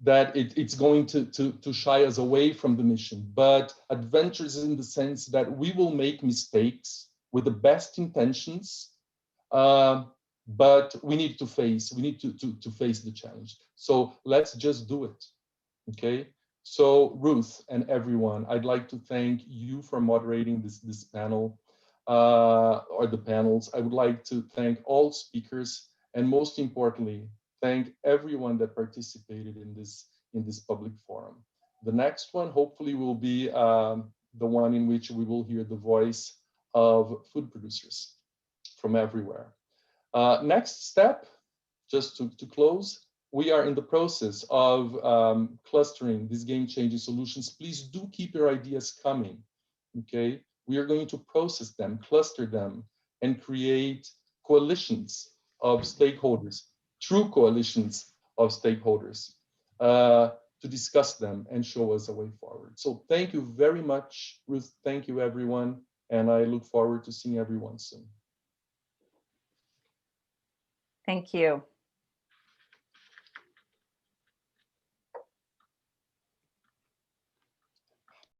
it's going to shy us away from the mission, but adventurous in the sense that we will make mistakes with the best intentions, but we need to face the challenge. So let's just do it, okay? So Ruth and everyone, I'd like to thank you for moderating this panel, or the panels. I would like to thank all speakers, and most importantly, thank everyone that participated in this public forum. The next one hopefully will be the one in which we will hear the voice of food producers from everywhere. Next step, just to close, we are in the process of clustering these game-changing solutions. Please do keep your ideas coming, okay? We are going to process them, cluster them, and create coalitions of stakeholders, true coalitions of stakeholders, to discuss them and show us a way forward. So thank you very much, Ruth. Thank you, everyone. And I look forward to seeing everyone soon. Thank you.